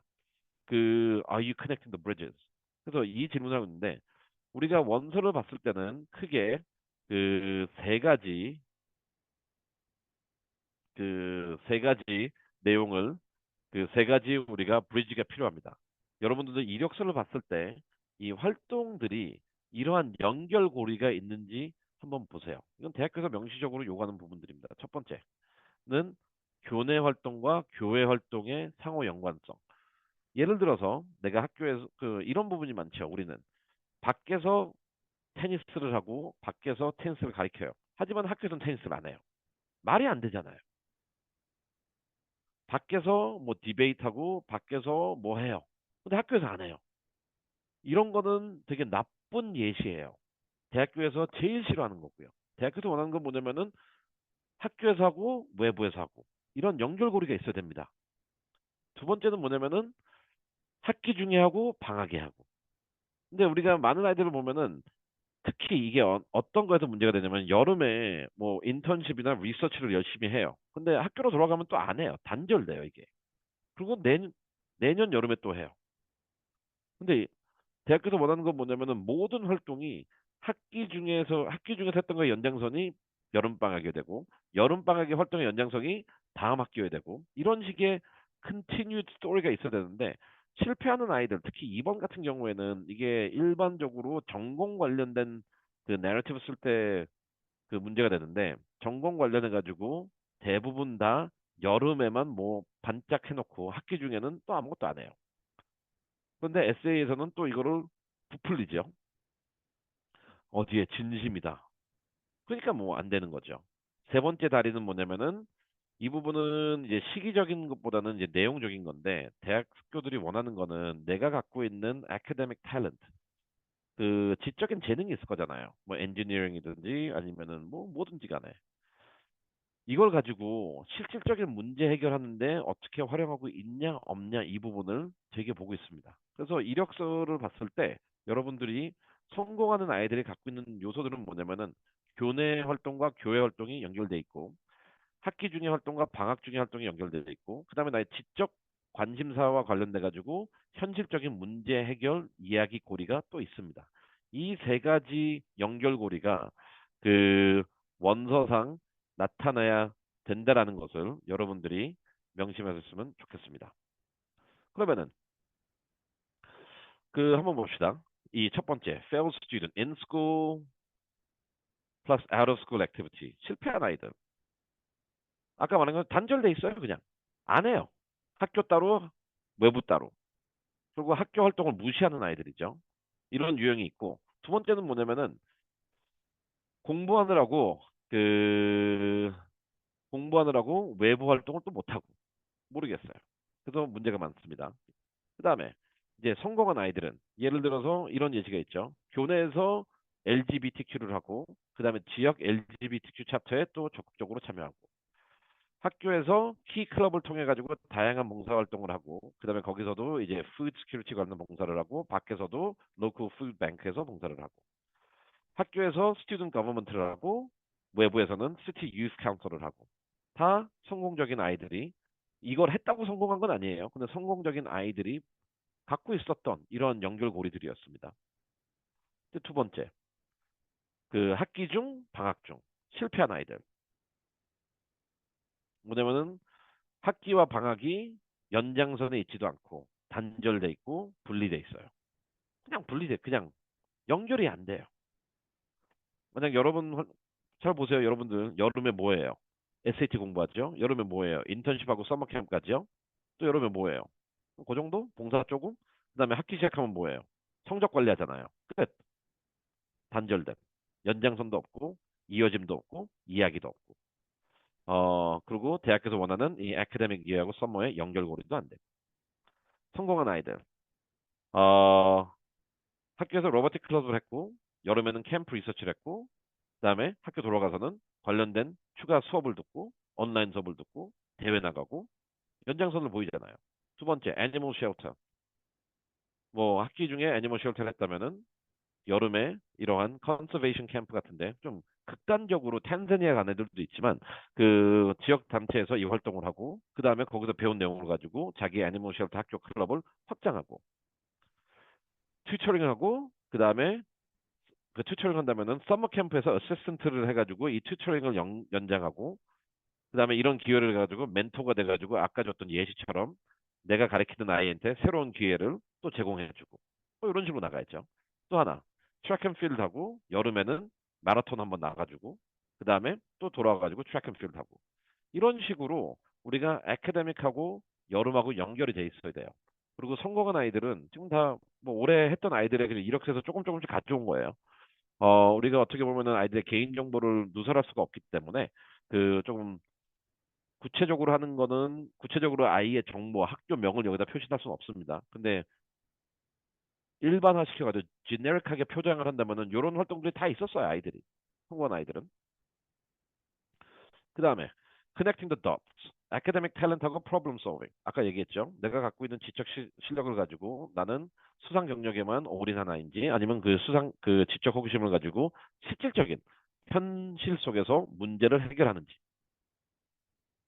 Are you connecting the bridges? 그래서 이 질문을 하고 있는데 우리가 원서를 봤을 때는 크게 세 가지 그 세 가지 내용을 그 세 가지 우리가 브리지가 필요합니다. 여러분들도 이력서를 봤을 때 이 활동들이 이러한 연결고리가 있는지 한번 보세요. 이건 대학교에서 명시적으로 요구하는 부분들입니다. 첫 번째는 교내 활동과 교회 활동의 상호 연관성. 예를 들어서 내가 학교에서 그 이런 부분이 많죠. 우리는 밖에서 테니스를 하고 밖에서 테니스를 가르쳐요. 하지만 학교에서는 테니스를 안 해요. 말이 안 되잖아요. 밖에서 뭐 디베이트하고 밖에서 뭐 해요. 근데 학교에서 안 해요. 이런 거는 되게 나쁜 예시예요. 대학교에서 제일 싫어하는 거고요. 대학교에서 원하는 건 뭐냐면은 학교에서 하고 외부에서 하고 이런 연결고리가 있어야 됩니다. 두 번째는 뭐냐면은 학기 중에 하고 방학에 하고. 근데 우리가 많은 아이들을 보면은 특히 이게 떤 거에서 문제가 되냐면 여름에 뭐 인턴십이나 리서치를 열심히 해요. 근데 학교로 돌아가면 또 안 해요. 단절돼요, 이게. 그리고 내년 여름에 또 해요. 근데 대학교에서 원하는 건 뭐냐면은 모든 활동이 학기 중에서 했던 거의 연장선이 여름 방학이 되고 여름 방학의 활동의 연장선이 다음 학기에 되고 이런 식의 컨티뉴 스토리가 있어야 되는데 실패하는 아이들 특히 2번 같은 경우에는 이게 일반적으로 전공 관련된 그 내러티브 쓸 때 그 문제가 되는데 전공 관련해 가지고 대부분 다 여름에만 뭐 반짝 해놓고 학기 중에는 또 아무것도 안 해요. 그런데 에세이에서는 또 이거를 부풀리죠. 어디에 진심이다. 그러니까 뭐 안 되는 거죠. 세 번째 다리는 뭐냐면은 이 부분은 이제 시기적인 것보다는 이제 내용적인 건데 대학교들이 원하는 거는 내가 갖고 있는 academic talent 그 지적인 재능이 있을 거잖아요. 뭐 엔지니어링이든지 아니면은 뭐 뭐든지 간에 이걸 가지고 실질적인 문제 해결하는데 어떻게 활용하고 있냐 없냐 이 부분을 되게 보고 있습니다. 그래서 이력서를 봤을 때 여러분들이 성공하는 아이들이 갖고 있는 요소들은 뭐냐면은 교내 활동과 교회 활동이 연결돼 있고 학기 중의 활동과 방학 중의 활동이 연결되어 있고 그다음에 나의 지적 관심사와 관련돼 가지고 현실적인 문제 해결 이야기 고리가 또 있습니다. 이 세 가지 연결고리가 그 원서상 나타나야 된다라는 것을 여러분들이 명심하셨으면 좋겠습니다. 그러면은 그 한번 봅시다. 이 첫 번째, failed student in school plus out of school activity. 실패한 아이들. 아까 말한 건 단절돼 있어요, 그냥. 안 해요. 학교 따로, 외부 따로. 그리고 학교 활동을 무시하는 아이들이죠. 이런 유형이 있고, 두 번째는 뭐냐면은 공부하느라고 그 공부하느라고 외부 활동을 또 못하고 모르겠어요. 그래서 문제가 많습니다. 그다음에 이제 성공한 아이들은 예를 들어서 이런 예시가 있죠. 교내에서 LGBTQ를 하고 그다음에 지역 LGBTQ 챕터에 또 적극적으로 참여하고 학교에서 키 클럽을 통해 가지고 다양한 봉사 활동을 하고 그다음에 거기서도 이제 푸드 스큐리티 관련 봉사를 하고 밖에서도 로컬 푸드 뱅크에서 봉사를 하고 학교에서 스튜던트 거버먼트를 하고 외부에서는 시티 유스 카운서를 하고 다 성공적인 아이들이 이걸 했다고 성공한 건 아니에요. 근데 성공적인 아이들이 갖고 있었던 이런 연결고리들이었습니다. 두 번째, 그 학기 중 방학 중 실패한 아이들. 뭐냐면은 학기와 방학이 연장선에 있지도 않고 단절돼 있고 분리돼 있어요. 그냥 분리돼, 그냥 연결이 안 돼요. 만약 여러분 잘 보세요. 여러분들 여름에 뭐해요? SAT 공부하죠. 여름에 뭐해요? 인턴십하고 서머 캠프까지요. 또 여름에 뭐해요? 그 정도? 봉사 조금? 그다음에 학기 시작하면 뭐해요? 성적 관리하잖아요. 끝. 단절됨. 연장선도 없고 이어짐도 없고 이야기도 없고. 그리고 대학에서 원하는 이 아카데믹 이하고 서머의 연결고리도 안 돼. 성공한 아이들. 어, 학교에서 로보틱 클럽을 했고 여름에는 캠프 리서치를 했고 그다음에 학교 돌아가서는 관련된 추가 수업을 듣고 온라인 수업을 듣고 대회 나가고 연장선을 보이잖아요. 두 번째, 애니멀 쉘터. 뭐 학기 중에 애니멀 쉘터를 했다면은 여름에 이러한 컨서베이션 캠프 같은데 좀 극단적으로 탄자니아 간 애들도 있지만 그 지역 단체에서 이 활동을 하고 그 다음에 거기서 배운 내용을 가지고 자기 애니멀 쉘터 학교 클럽을 확장하고 튜터링하고 그 다음에 그 튜터링 한다면은 서머 캠프에서 어시스턴트를 해가지고 이 튜터링을 연장하고 그다음에 이런 기회를 가지고 멘토가 돼가지고 아까 줬던 예시처럼 내가 가르치는 아이한테 새로운 기회를 또 제공해주고 뭐 이런 식으로 나가야죠. 또 하나 트랙 앤 필드 하고 여름에는 마라톤 한번 나가주고 그다음에 또 돌아와가지고 트랙 앤 필드 하고 이런 식으로 우리가 애카데믹하고 여름하고 연결이 돼 있어야 돼요. 그리고 성공한 아이들은 지금 다 뭐 오래 했던 아이들의 그냥 이력서에서 조금 조금씩 가져온 거예요. 우리가 어떻게 보면은 아이들의 개인 정보를 누설할 수가 없기 때문에 그 조금 구체적으로 하는 거는 구체적으로 아이의 정보, 학교명을 여기다 표시할 수는 없습니다. 근데 일반화 시켜가지고 지네릭하게 표장을 한다면은 이런 활동들이 다 있었어요, 아이들이. 성공한 아이들은. 그 다음에 connecting the dots. academic talent하고 problem solving. 아까 얘기했죠. 내가 갖고 있는 지적 실력을 가지고 나는 수상 경력에만 올인한 아이인지 아니면 그 수상 그 지적 호기심을 가지고 실질적인 현실 속에서 문제를 해결하는지.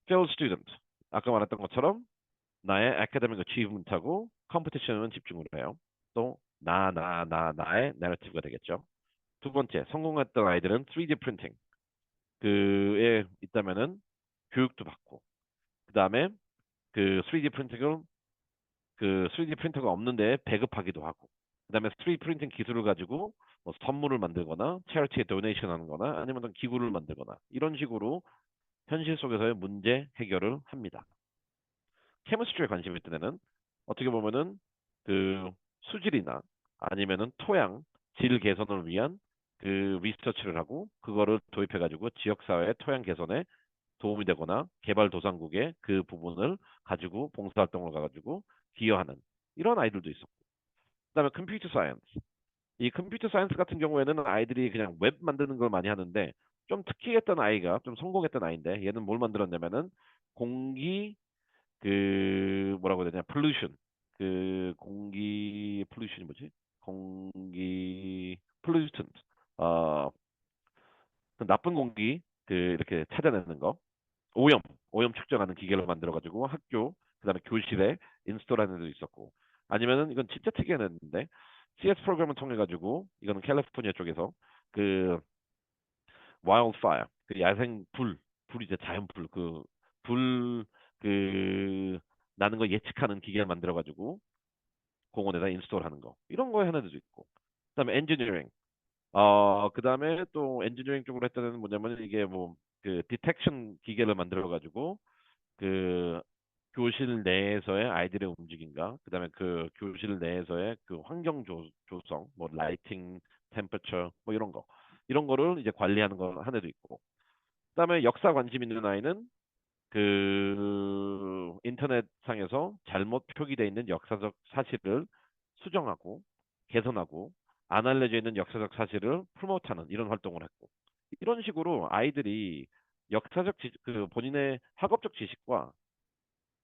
failed student. 아까 말했던 것처럼 나의 academic achievement하고 컴피티션은 집중을 해요. 또 나의 내러티브가 되겠죠. 두 번째, 성공했던 아이들은 3D 프린팅. 그에 있다면은 교육도 받고 그다음에 그 3D 프린팅을 그 3D 프린터가 없는데 배급하기도 하고 그다음에 3D 프린팅 기술을 가지고 뭐 선물을 만들거나 체리티에 도네이션 하는 거나 아니면 어떤 기구를 만들거나 이런 식으로 현실 속에서의 문제 해결을 합니다. 케미스트리에 관심이 있던 애는 어떻게 보면은 그 수질이나 아니면은 토양, 질 개선을 위한 그 리서치를 하고 그거를 도입해 가지고 지역 사회의 토양 개선에 도움이 되거나 개발도상국의 그 부분을 가지고 봉사활동을 가가지고 기여하는 이런 아이들도 있었고 그다음에 컴퓨터 사이언스 이 컴퓨터 사이언스 같은 경우에는 아이들이 그냥 웹 만드는 걸 많이 하는데 좀 특이했던 아이가 좀 성공했던 아이인데 얘는 뭘 만들었냐면은 공기 그 뭐라고 해야 되냐 pollution 그 공기 pollution이 뭐지 공기 pollutant 어 그 나쁜 공기 그 이렇게 찾아내는 거 오염, 오염 측정하는 기계를 만들어가지고 학교, 그다음에 교실에 인스톨하는 데도 있었고, 아니면은 이건 진짜 특이한 애인데 CS 프로그램을 통해 가지고 이거는 캘리포니아 쪽에서 그 wildfire, 그 야생 불이제 자연 불 그 나는 거 예측하는 기계를 만들어 가지고 공원에다 인스톨하는 거 이런 거에 하나 도 있고, 그다음에 엔지니어링. 그다음에 또 엔지니어링 쪽으로 했던 애는 뭐냐면 이게 뭐 그 디텍션 기계를 만들어 가지고 그 교실 내에서의 아이들의 움직임과 그다음에 그 교실 내에서의 그 환경 조성, 뭐 라이팅, 템퍼처 뭐 이런 거를 이제 관리하는 거 한 애도 있고 그다음에 역사 관심 있는 아이는 그 인터넷 상에서 잘못 표기되어 있는 역사적 사실을 수정하고 개선하고 안 알려져 있는 역사적 사실을 프로모트하는 이런 활동을 했고 이런 식으로 아이들이 그 본인의 학업적 지식과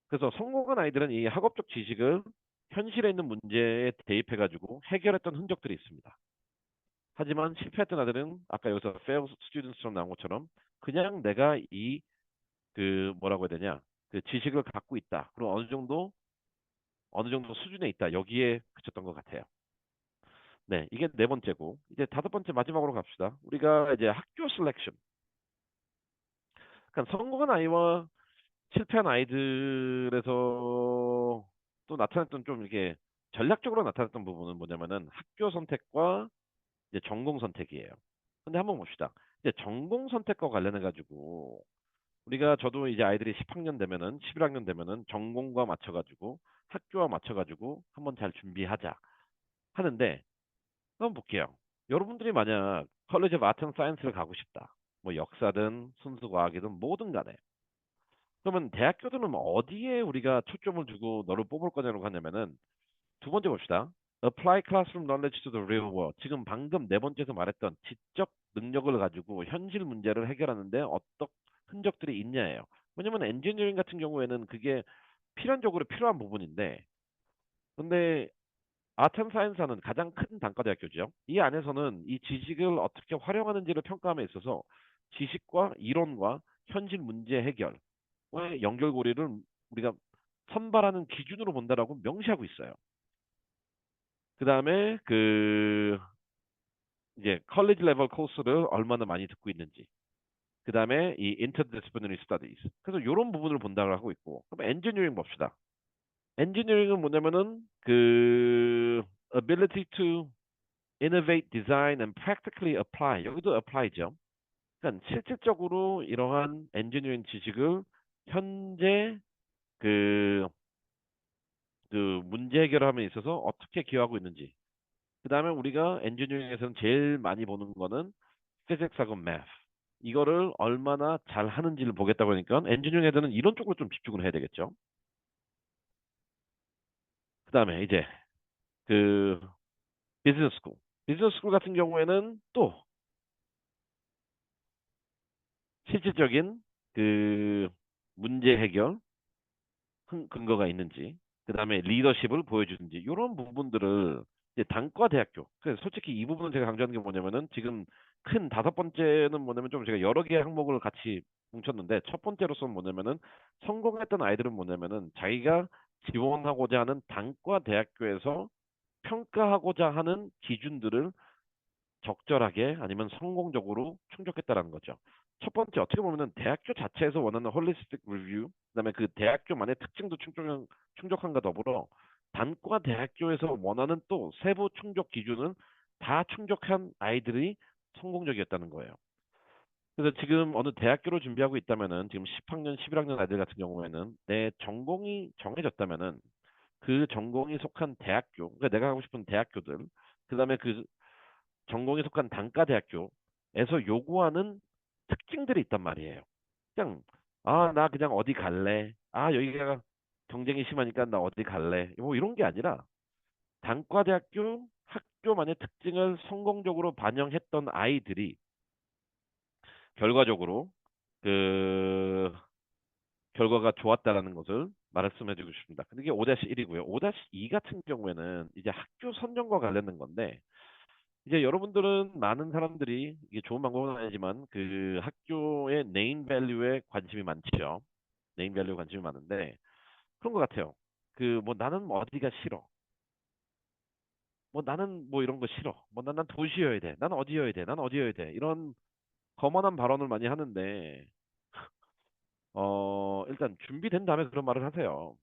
그래서 성공한 아이들은 이 학업적 지식을 현실에 있는 문제에 대입해가지고 해결했던 흔적들이 있습니다. 하지만 실패했던 아들은 아까 여기서 fail students처럼 나온 것처럼 그냥 내가 이 그 뭐라고 해야 되냐 그 지식을 갖고 있다. 그리고 어느 정도 수준에 있다. 여기에 그쳤던 것 같아요. 네, 이게 네 번째고 이제 다섯 번째 마지막으로 갑시다. 우리가 이제 학교 셀렉션. 그러니까 성공한 아이와 실패한 아이들에서 또 나타났던 좀 이렇게 전략적으로 나타났던 부분은 뭐냐면은 학교 선택과 이제 전공 선택이에요. 근데 한번 봅시다. 이제 전공 선택과 관련해 가지고 우리가 저도 이제 아이들이 10학년 되면은 11학년 되면은 전공과 맞춰 가지고 학교와 맞춰 가지고 한번 잘 준비하자 하는데 한번 볼게요. 여러분들이 만약 컬리지 오브 아트 앤 사이언스를 가고 싶다. 뭐 역사든 순수 과학이든 뭐든 간에 그러면 대학교들은 어디에 우리가 초점을 두고 너를 뽑을 거냐고 하냐면은 두 번째 봅시다. Apply classroom knowledge to the real world. 지금 방금 네 번째에서 말했던 지적 능력을 가지고 현실 문제를 해결하는데 어떤 흔적들이 있냐예요. 왜냐면 엔지니어링 같은 경우에는 그게 필연적으로 필요한 부분인데 근데 아트 앤 사이언스는 가장 큰 단과대학교죠. 이 안에서는 이 지식을 어떻게 활용하는지를 평가함에 있어서 지식과 이론과 현실 문제 해결 연결고리를 우리가 선발하는 기준으로 본다라고 명시하고 있어요. 그 다음에 그 이제 컬리지 레벨 코스를 얼마나 많이 듣고 있는지. 그 다음에 이 interdisciplinary studies. 그래서 이런 부분을 본다고 하고 있고, 그럼 엔지니어링 봅시다. 엔지니어링은 뭐냐면은 그 ability to innovate, design, and practically apply. 여기도 apply죠. 그러니까 실질적으로 이러한 엔지니어링 지식을 현재 그, 그 문제 해결함에 있어서 어떻게 기여하고 있는지. 그 다음에 우리가 엔지니어링에서는 제일 많이 보는 거는 physics하고 math. 이거를 얼마나 잘 하는지를 보겠다고 하니까 엔지니어링 애들은 이런 쪽으로 좀 집중을 해야 되겠죠. 그 다음에 이제 그 비즈니스 스쿨. 비즈니스 스쿨 같은 경우에는 또 실질적인 그 문제 해결 근거가 있는지, 그 다음에 리더십을 보여주는지, 이런 부분들을 이제 단과대학교. 그래서 솔직히 이 부분은 제가 강조하는 게 뭐냐면은 지금 큰 다섯 번째는 뭐냐면 좀 제가 여러 개의 항목을 같이 뭉쳤는데 첫 번째로서는 뭐냐면은 성공했던 아이들은 뭐냐면은 자기가 지원하고자 하는 단과대학교에서 평가하고자 하는 기준들을 적절하게 아니면 성공적으로 충족했다라는 거죠. 첫 번째 어떻게 보면은 대학교 자체에서 원하는 홀리스틱 리뷰, 그다음에 그 대학교만의 특징도 충족한가 더불어 단과 대학교에서 원하는 또 세부 충족 기준은 다 충족한 아이들이 성공적이었다는 거예요. 그래서 지금 어느 대학교로 준비하고 있다면은 지금 10학년, 11학년 아이들 같은 경우에는 내 전공이 정해졌다면은 그 전공이 속한 대학교, 그러니까 내가 가고 싶은 대학교들, 그다음에 그 전공에 속한 단과대학교에서 요구하는 특징들이 있단 말이에요. 그냥 나 그냥 어디 갈래? 여기가 경쟁이 심하니까 나 어디 갈래? 뭐 이런 게 아니라 단과대학교 학교만의 특징을 성공적으로 반영했던 아이들이 결과적으로 그 결과가 좋았다라는 것을 말씀해주고 싶습니다. 근데 이게 5-1이고요. 5-2 같은 경우에는 이제 학교 선정과 관련된 건데 이제 여러분들은 많은 사람들이 이게 좋은 방법은 아니지만 그 학교의 네임 밸류에 관심이 많죠. 네임 밸류에 관심이 많은데 그런 것 같아요. 그 뭐 나는 뭐 어디가 싫어. 뭐 나는 뭐 이런 거 싫어. 뭐 난 도시여야 돼. 난 어디여야 돼. 난 어디여야 돼. 이런 거만한 발언을 많이 하는데 일단 준비된 다음에 그런 말을 하세요.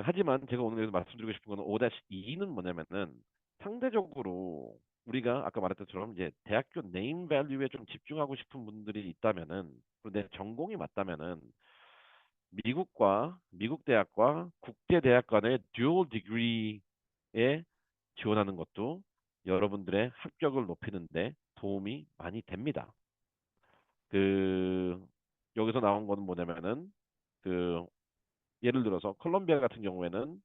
하지만 제가 오늘 여기서 말씀드리고 싶은 거는 5-2는 뭐냐면은 상대적으로 우리가 아까 말했던 것처럼 이제 대학교 네임 밸류에 좀 집중하고 싶은 분들이 있다면은 그리고 내 전공이 맞다면은 미국 대학과 국제 대학 간의 듀얼 디그리에 지원하는 것도 여러분들의 합격을 높이는데 도움이 많이 됩니다. 그 여기서 나온 거는 뭐냐면은 그 예를 들어서 콜롬비아 같은 경우에는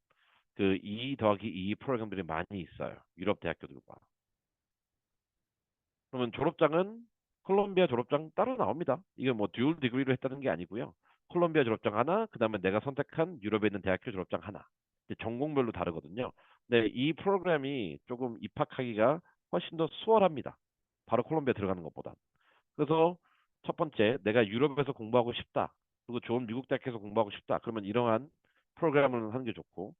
그 2+2 프로그램들이 많이 있어요. 유럽 대학교들과. 그러면 졸업장은 콜롬비아 졸업장 따로 나옵니다. 이게 뭐 듀얼 디그리로 했다는 게 아니고요. 콜롬비아 졸업장 하나, 그다음에 내가 선택한 유럽에 있는 대학교 졸업장 하나. 이제 전공별로 다르거든요. 근데 이 프로그램이 조금 입학하기가 훨씬 더 수월합니다. 바로 콜롬비아 들어가는 것보다. 그래서 첫 번째, 내가 유럽에서 공부하고 싶다. 그리고 좋은 미국 대학에서 공부하고 싶다. 그러면 이러한 프로그램을 하는 게 좋고,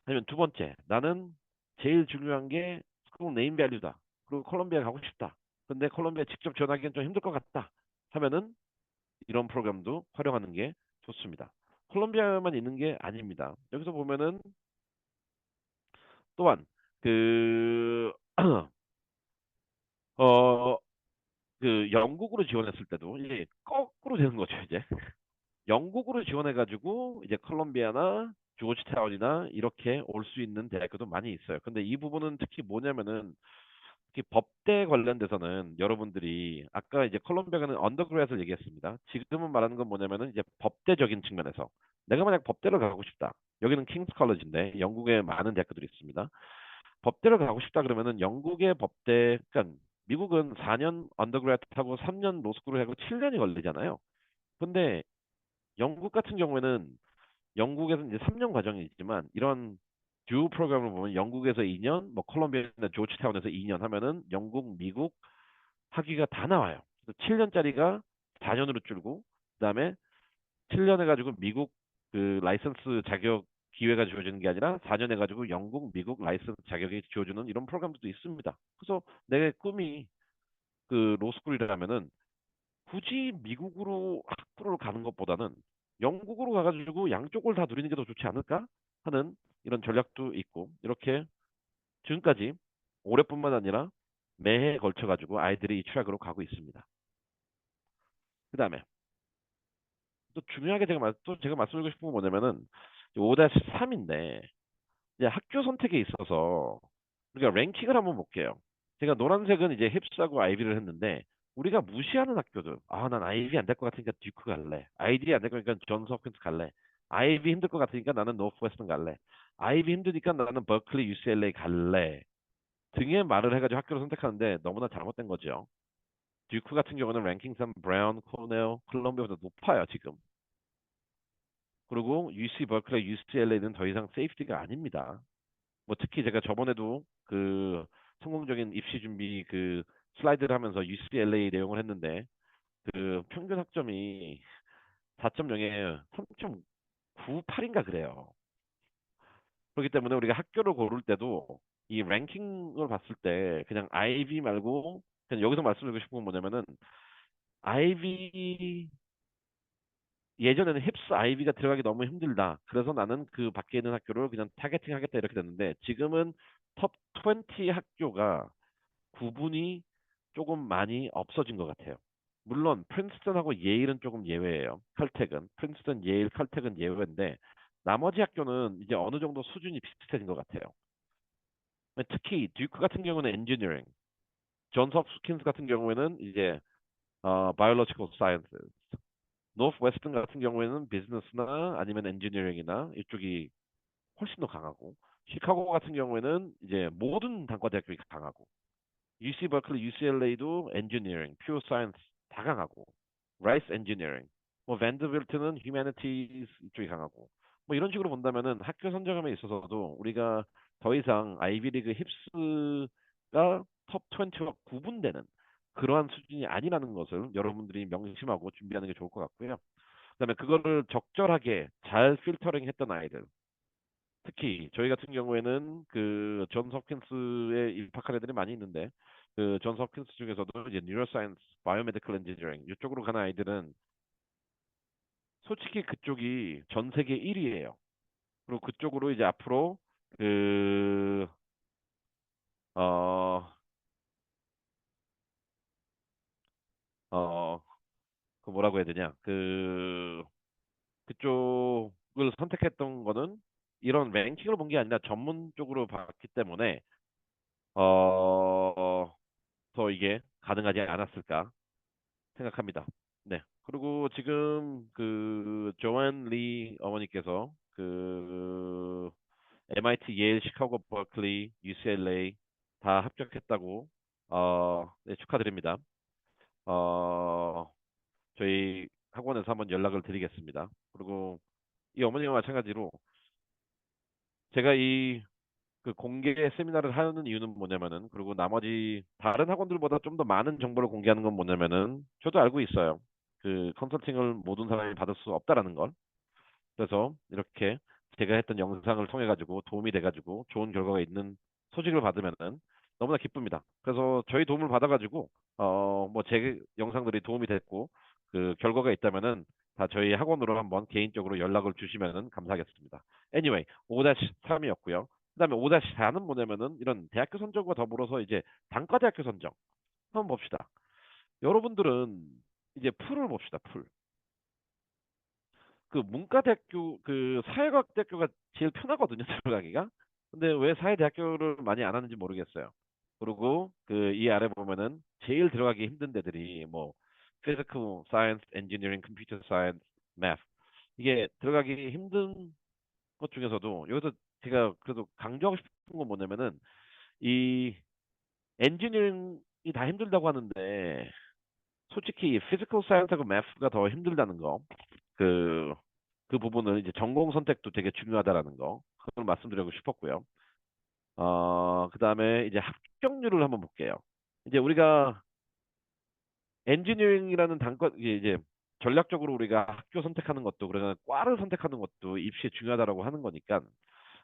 아니면 두 번째, 나는 제일 중요한 게 스쿨 네임 밸류다. 그리고 콜롬비아 가고 싶다. 근데 콜롬비아 직접 전하기는 좀 힘들 것 같다. 하면은 이런 프로그램도 활용하는 게 좋습니다. 콜롬비아만 있는 게 아닙니다. 여기서 보면은 또한 그, 어, 그 영국으로 지원했을 때도 이게 거꾸로 되는 거죠, 이제. 영국으로 지원해가지고 이제 컬럼비아나 조지타운이나 이렇게 올 수 있는 대학교도 많이 있어요. 근데 이 부분은 특히 뭐냐면은 특히 법대 관련돼서는 여러분들이 아까 이제 컬럼비아는 언더그레드를 얘기했습니다. 지금은 말하는 건 뭐냐면은 이제 법대적인 측면에서 내가 만약 법대를 가고 싶다. 여기는 킹스 컬리지인데 영국에 많은 대학교들이 있습니다. 법대를 가고 싶다 그러면은 영국의 법대, 그러니까 미국은 4년 언더그레드하고 3년 로스쿨을 하고 7년이 걸리잖아요. 근데 영국 같은 경우에는 영국에서는 이제 3년 과정이 있지만 이런 듀 프로그램을 보면 영국에서 2년, 뭐 콜롬비아나 조지타운에서 2년 하면은 영국, 미국 학위가 다 나와요. 7년짜리가 4년으로 줄고 그다음에 7년 해가지고 미국 그 라이선스 자격 기회가 주어지는 게 아니라 4년 해가지고 영국, 미국 라이선스 자격이 주어지는 이런 프로그램도 있습니다. 그래서 내 꿈이 그 로스쿨이라면은 굳이 미국으로 학부를 가는 것보다는 영국으로 가가지고 양쪽을 다 누리는 게 더 좋지 않을까 하는 이런 전략도 있고 이렇게 지금까지 올해뿐만 아니라 매해 걸쳐가지고 아이들이 이 추락으로 가고 있습니다. 그 다음에 또 중요하게 또 제가 말씀드리고 싶은 건 뭐냐면은 5-3인데 이제 학교 선택에 있어서 우리가 랭킹을 한번 볼게요. 제가 노란색은 이제 힙스하고 아이비를 했는데 우리가 무시하는 학교들. 아, 난 아이비 안 될 것 같으니까 듀크 갈래. 아이비 안 될 거니까 존스 홉킨스 갈래. 아이비 힘들 것 같으니까 나는 노스웨스턴 갈래. 아이비 힘드니까 나는 버클리, UCLA 갈래. 등의 말을 해가지고 학교를 선택하는데 너무나 잘못된 거죠. 듀크 같은 경우는 랭킹상 브라운, 코넬, 콜롬비아보다 높아요, 지금. 그리고 UC 버클리, UCLA는 더 이상 세이프티가 아닙니다. 뭐 특히 제가 저번에도 그 성공적인 입시 준비 그 슬라이드를 하면서 UCLA 내용을 했는데 그 평균 학점이 4.0에 3.98인가 그래요. 그렇기 때문에 우리가 학교를 고를 때도 이 랭킹을 봤을 때 그냥 아이비 말고 그냥 여기서 말씀드리고 싶은 건 뭐냐면은 아이비 예전에는 힙스 아이비가 들어가기 너무 힘들다. 그래서 나는 그 밖에 있는 학교를 그냥 타겟팅 하겠다 이렇게 됐는데 지금은 톱 20 학교가 구분이 조금 많이 없어진 것 같아요. 물론 프린스턴하고 예일은 조금 예외예요. 칼텍은 프린스턴, 예일, 칼텍은 예외인데 나머지 학교는 이제 어느 정도 수준이 비슷해진 것 같아요. 특히 듀크 같은 경우는 엔지니어링, 존스 홉킨스 같은 경우에는 이제 바이올로지컬 사이언스, 노스웨스턴 같은 경우에는 비즈니스나 아니면 엔지니어링이나 이쪽이 훨씬 더 강하고 시카고 같은 경우에는 이제 모든 단과대학교가 강하고 UC 버클리, UCLA도 엔지니어링, 퓨어 사이언스 다 강하고 라이스 엔지니어링, 뭐 밴드빌트는 휴머니티즈 이쪽이 강하고 뭐 이런 식으로 본다면은 학교 선정함에 있어서도 우리가 더 이상 아이비리그 힙스가 톱 20와 구분되는 그러한 수준이 아니라는 것을 여러분들이 명심하고 준비하는 게 좋을 것 같고요. 그다음에 그거를 적절하게 잘 필터링 했던 아이들 특히 저희 같은 경우에는 그 존스 홉킨스에 입학한 애들이 많이 있는데 그 존스 홉킨스 중에서도 이제 뉴로사이언스, 바이오메디컬 엔지니어링 이쪽으로 가는 아이들은 솔직히 그쪽이 전 세계 1위예요. 그리고 그쪽으로 이제 앞으로 그 어, 어, 그 뭐라고 해야 되냐? 그쪽을 선택했던 거는 이런 랭킹을 본 게 아니라 전문적으로 봤기 때문에 더 이게 가능하지 않았을까 생각합니다. 네. 그리고 지금 그 조안 리 어머니께서 그 MIT, 예일, 시카고, 버클리, UCLA 다 합격했다고 네, 축하드립니다. 어, 저희 학원에서 한번 연락을 드리겠습니다. 그리고 이 어머니와 마찬가지로 제가 이 그 공개 세미나를 하는 이유는 뭐냐면은 그리고 나머지 다른 학원들보다 좀 더 많은 정보를 공개하는 건 뭐냐면은 저도 알고 있어요. 그 컨설팅을 모든 사람이 받을 수 없다라는 걸. 그래서 이렇게 제가 했던 영상을 통해 가지고 도움이 돼 가지고 좋은 결과가 있는 소식을 받으면은 너무나 기쁩니다. 그래서 저희 도움을 받아 가지고 뭐 제 영상들이 도움이 됐고 그 결과가 있다면은 다 저희 학원으로 한번 개인적으로 연락을 주시면은 감사하겠습니다. Anyway, 5-3이었고요. 그다음에 5-4는 뭐냐면은 이런 대학교 선정과 더불어서 이제 단과 대학교 선정 한번 봅시다. 여러분들은 이제 풀을 봅시다. 풀. 그 문과대학교 그 사회과학대학교가 제일 편하거든요 들어가기가. 근데 왜 사회대학교를 많이 안 하는지 모르겠어요. 그리고 그 이 아래 보면은 제일 들어가기 힘든 데들이 뭐 physical science, engineering, computer science, math 이게 들어가기 힘든 것 중에서도 여기서 제가 그래도 강조하고 싶은 건 뭐냐면은 이 엔지니어링이 다 힘들다고 하는데 솔직히 피지컬 사이언스하고 매스가 더 힘들다는 거. 그, 그 부분을 이제 전공 선택도 되게 중요하다라는 거. 그걸 말씀드리고 싶었고요. 그다음에 이제 합격률을 한번 볼게요. 이제 우리가 엔지니어링이라는 단과 이제 전략적으로 우리가 학교 선택하는 것도 그러나 과를 선택하는 것도 입시에 중요하다라고 하는 거니까.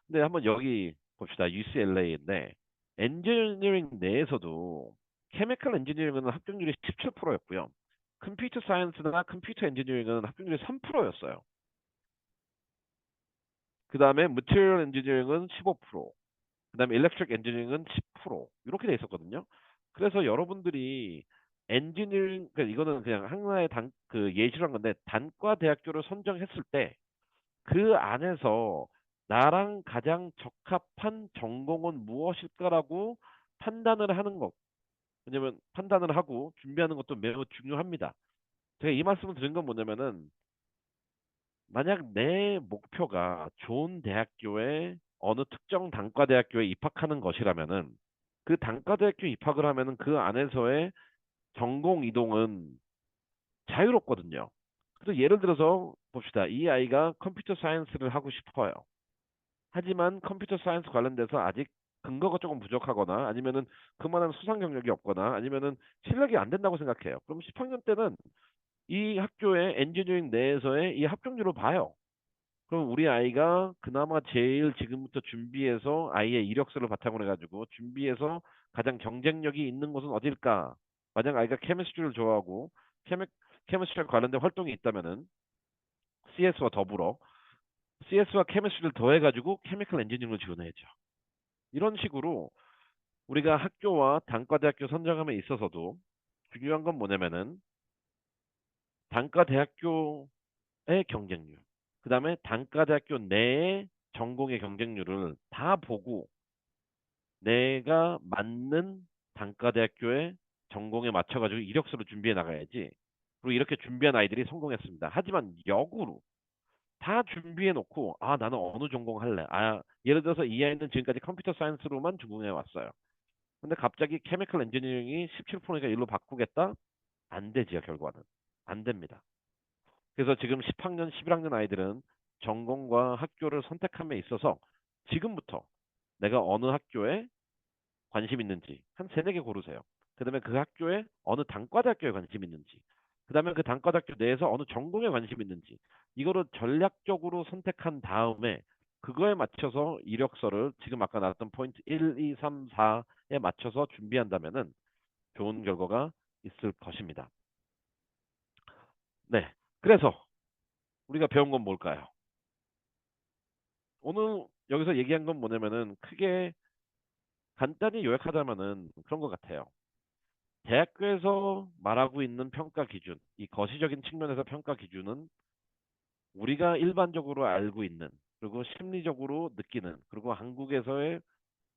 근데 한번 여기 봅시다. UCLA인데 엔지니어링 내에서도 케미컬 엔지니어링은 합격률이 17%였고요. 컴퓨터 사이언스나 컴퓨터 엔지니어링은 합격률이 3%였어요. 그 다음에 material engineering은 15%, 그 다음에 electric engineering은 10% 이렇게 돼 있었거든요. 그래서 여러분들이 엔지니어링, 그러니까 이거는 그냥 하나의 그 예시란 건데 단과 대학교를 선정했을 때 그 안에서 나랑 가장 적합한 전공은 무엇일까라고 판단을 하는 것. 왜냐면 판단을 하고 준비하는 것도 매우 중요합니다. 제가 이 말씀을 드린 건 뭐냐면은 만약 내 목표가 좋은 대학교에 어느 특정 단과대학교에 입학하는 것이라면은 그 단과대학교 입학을 하면은 그 안에서의 전공 이동은 자유롭거든요. 그래서 예를 들어서 봅시다. 이 아이가 컴퓨터 사이언스를 하고 싶어요. 하지만 컴퓨터 사이언스 관련돼서 아직 근거가 조금 부족하거나 아니면은 그만한 수상 경력이 없거나 아니면은 실력이 안 된다고 생각해요. 그럼 10학년 때는 이 학교의 엔지니어링 내에서의 이 합격률을 봐요. 그럼 우리 아이가 그나마 제일 지금부터 준비해서 아이의 이력서를 바탕으로 해가지고 준비해서 가장 경쟁력이 있는 곳은 어딜까? 만약 아이가 케미스트리를 좋아하고 케미스트리 관련된 활동이 있다면은 CS와 더불어 CS와 케미스트리를 더해가지고 케미컬 엔지니어링을 지원해야죠. 이런 식으로 우리가 학교와 단과대학교 선정함에 있어서도 중요한 건 뭐냐면은 단과대학교의 경쟁률, 그 다음에 단과대학교 내의 전공의 경쟁률을 다 보고 내가 맞는 단과대학교의 전공에 맞춰가지고 이력서를 준비해 나가야지. 그리고 이렇게 준비한 아이들이 성공했습니다. 하지만 역으로 다 준비해 놓고 아 나는 어느 전공 할래. 아 예를 들어서 이 아이는 지금까지 컴퓨터 사이언스로만 전공해 왔어요. 근데 갑자기 케미컬 엔지니어링이 17%니까 일로 바꾸겠다? 안 되지요, 결과는. 안 됩니다. 그래서 지금 10학년, 11학년 아이들은 전공과 학교를 선택함에 있어서 지금부터 내가 어느 학교에 관심 있는지 한 세네 개 고르세요. 그다음에 그 학교에 어느 단과대학교에 관심 있는지, 그다음에 그 단과대학교 내에서 어느 전공에 관심 있는지 이거를 전략적으로 선택한 다음에 그거에 맞춰서 이력서를 지금 아까 나왔던 포인트 1, 2, 3, 4에 맞춰서 준비한다면은 좋은 결과가 있을 것입니다. 네. 그래서 우리가 배운 건 뭘까요? 오늘 여기서 얘기한 건 뭐냐면은 크게 간단히 요약하자면은 그런 것 같아요. 대학교에서 말하고 있는 평가 기준, 이 거시적인 측면에서 평가 기준은 우리가 일반적으로 알고 있는, 그리고 심리적으로 느끼는, 그리고 한국에서의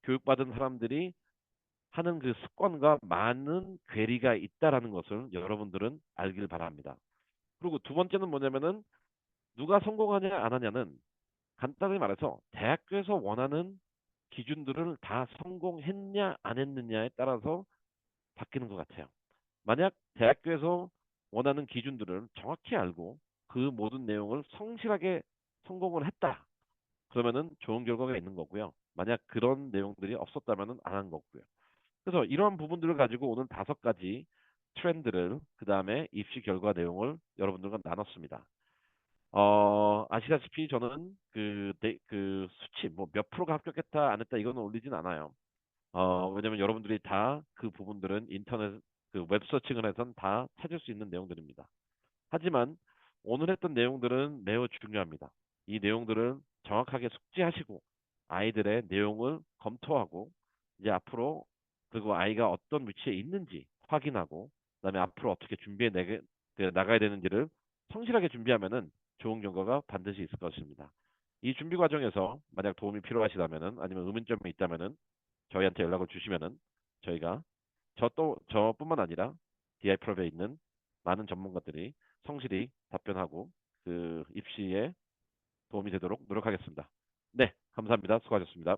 교육받은 사람들이 하는 그 습관과 많은 괴리가 있다라는 것을 여러분들은 알길 바랍니다. 그리고 두 번째는 뭐냐면은 누가 성공하냐 안 하냐는 간단히 말해서 대학교에서 원하는 기준들을 다 성공했냐 안 했느냐에 따라서 바뀌는 것 같아요. 만약 대학교에서 원하는 기준들을 정확히 알고 그 모든 내용을 성실하게 성공을 했다. 그러면은 좋은 결과가 있는 거고요. 만약 그런 내용들이 없었다면은 안 한 거고요. 그래서 이러한 부분들을 가지고 오늘 5가지 트렌드를 그 다음에 입시 결과 내용을 여러분들과 나눴습니다. 아시다시피 저는 그 수치 뭐 몇 프로가 합격했다 안 했다 이거는 올리진 않아요. 왜냐면 여러분들이 다 그 부분들은 인터넷 그 웹서칭을 해선 다 찾을 수 있는 내용들입니다. 하지만 오늘 했던 내용들은 매우 중요합니다. 이 내용들은 정확하게 숙지하시고 아이들의 내용을 검토하고 이제 앞으로 그리고 아이가 어떤 위치에 있는지 확인하고 그다음에 앞으로 어떻게 나가야 되는지를 성실하게 준비하면은 좋은 결과가 반드시 있을 것입니다. 이 준비 과정에서 만약 도움이 필요하시다면은 아니면 의문점이 있다면은 저희한테 연락을 주시면은 저희가 저뿐만 아니라 DI 프로에 있는 많은 전문가들이 성실히 답변하고 그 입시에 도움이 되도록 노력하겠습니다. 네, 감사합니다. 수고하셨습니다.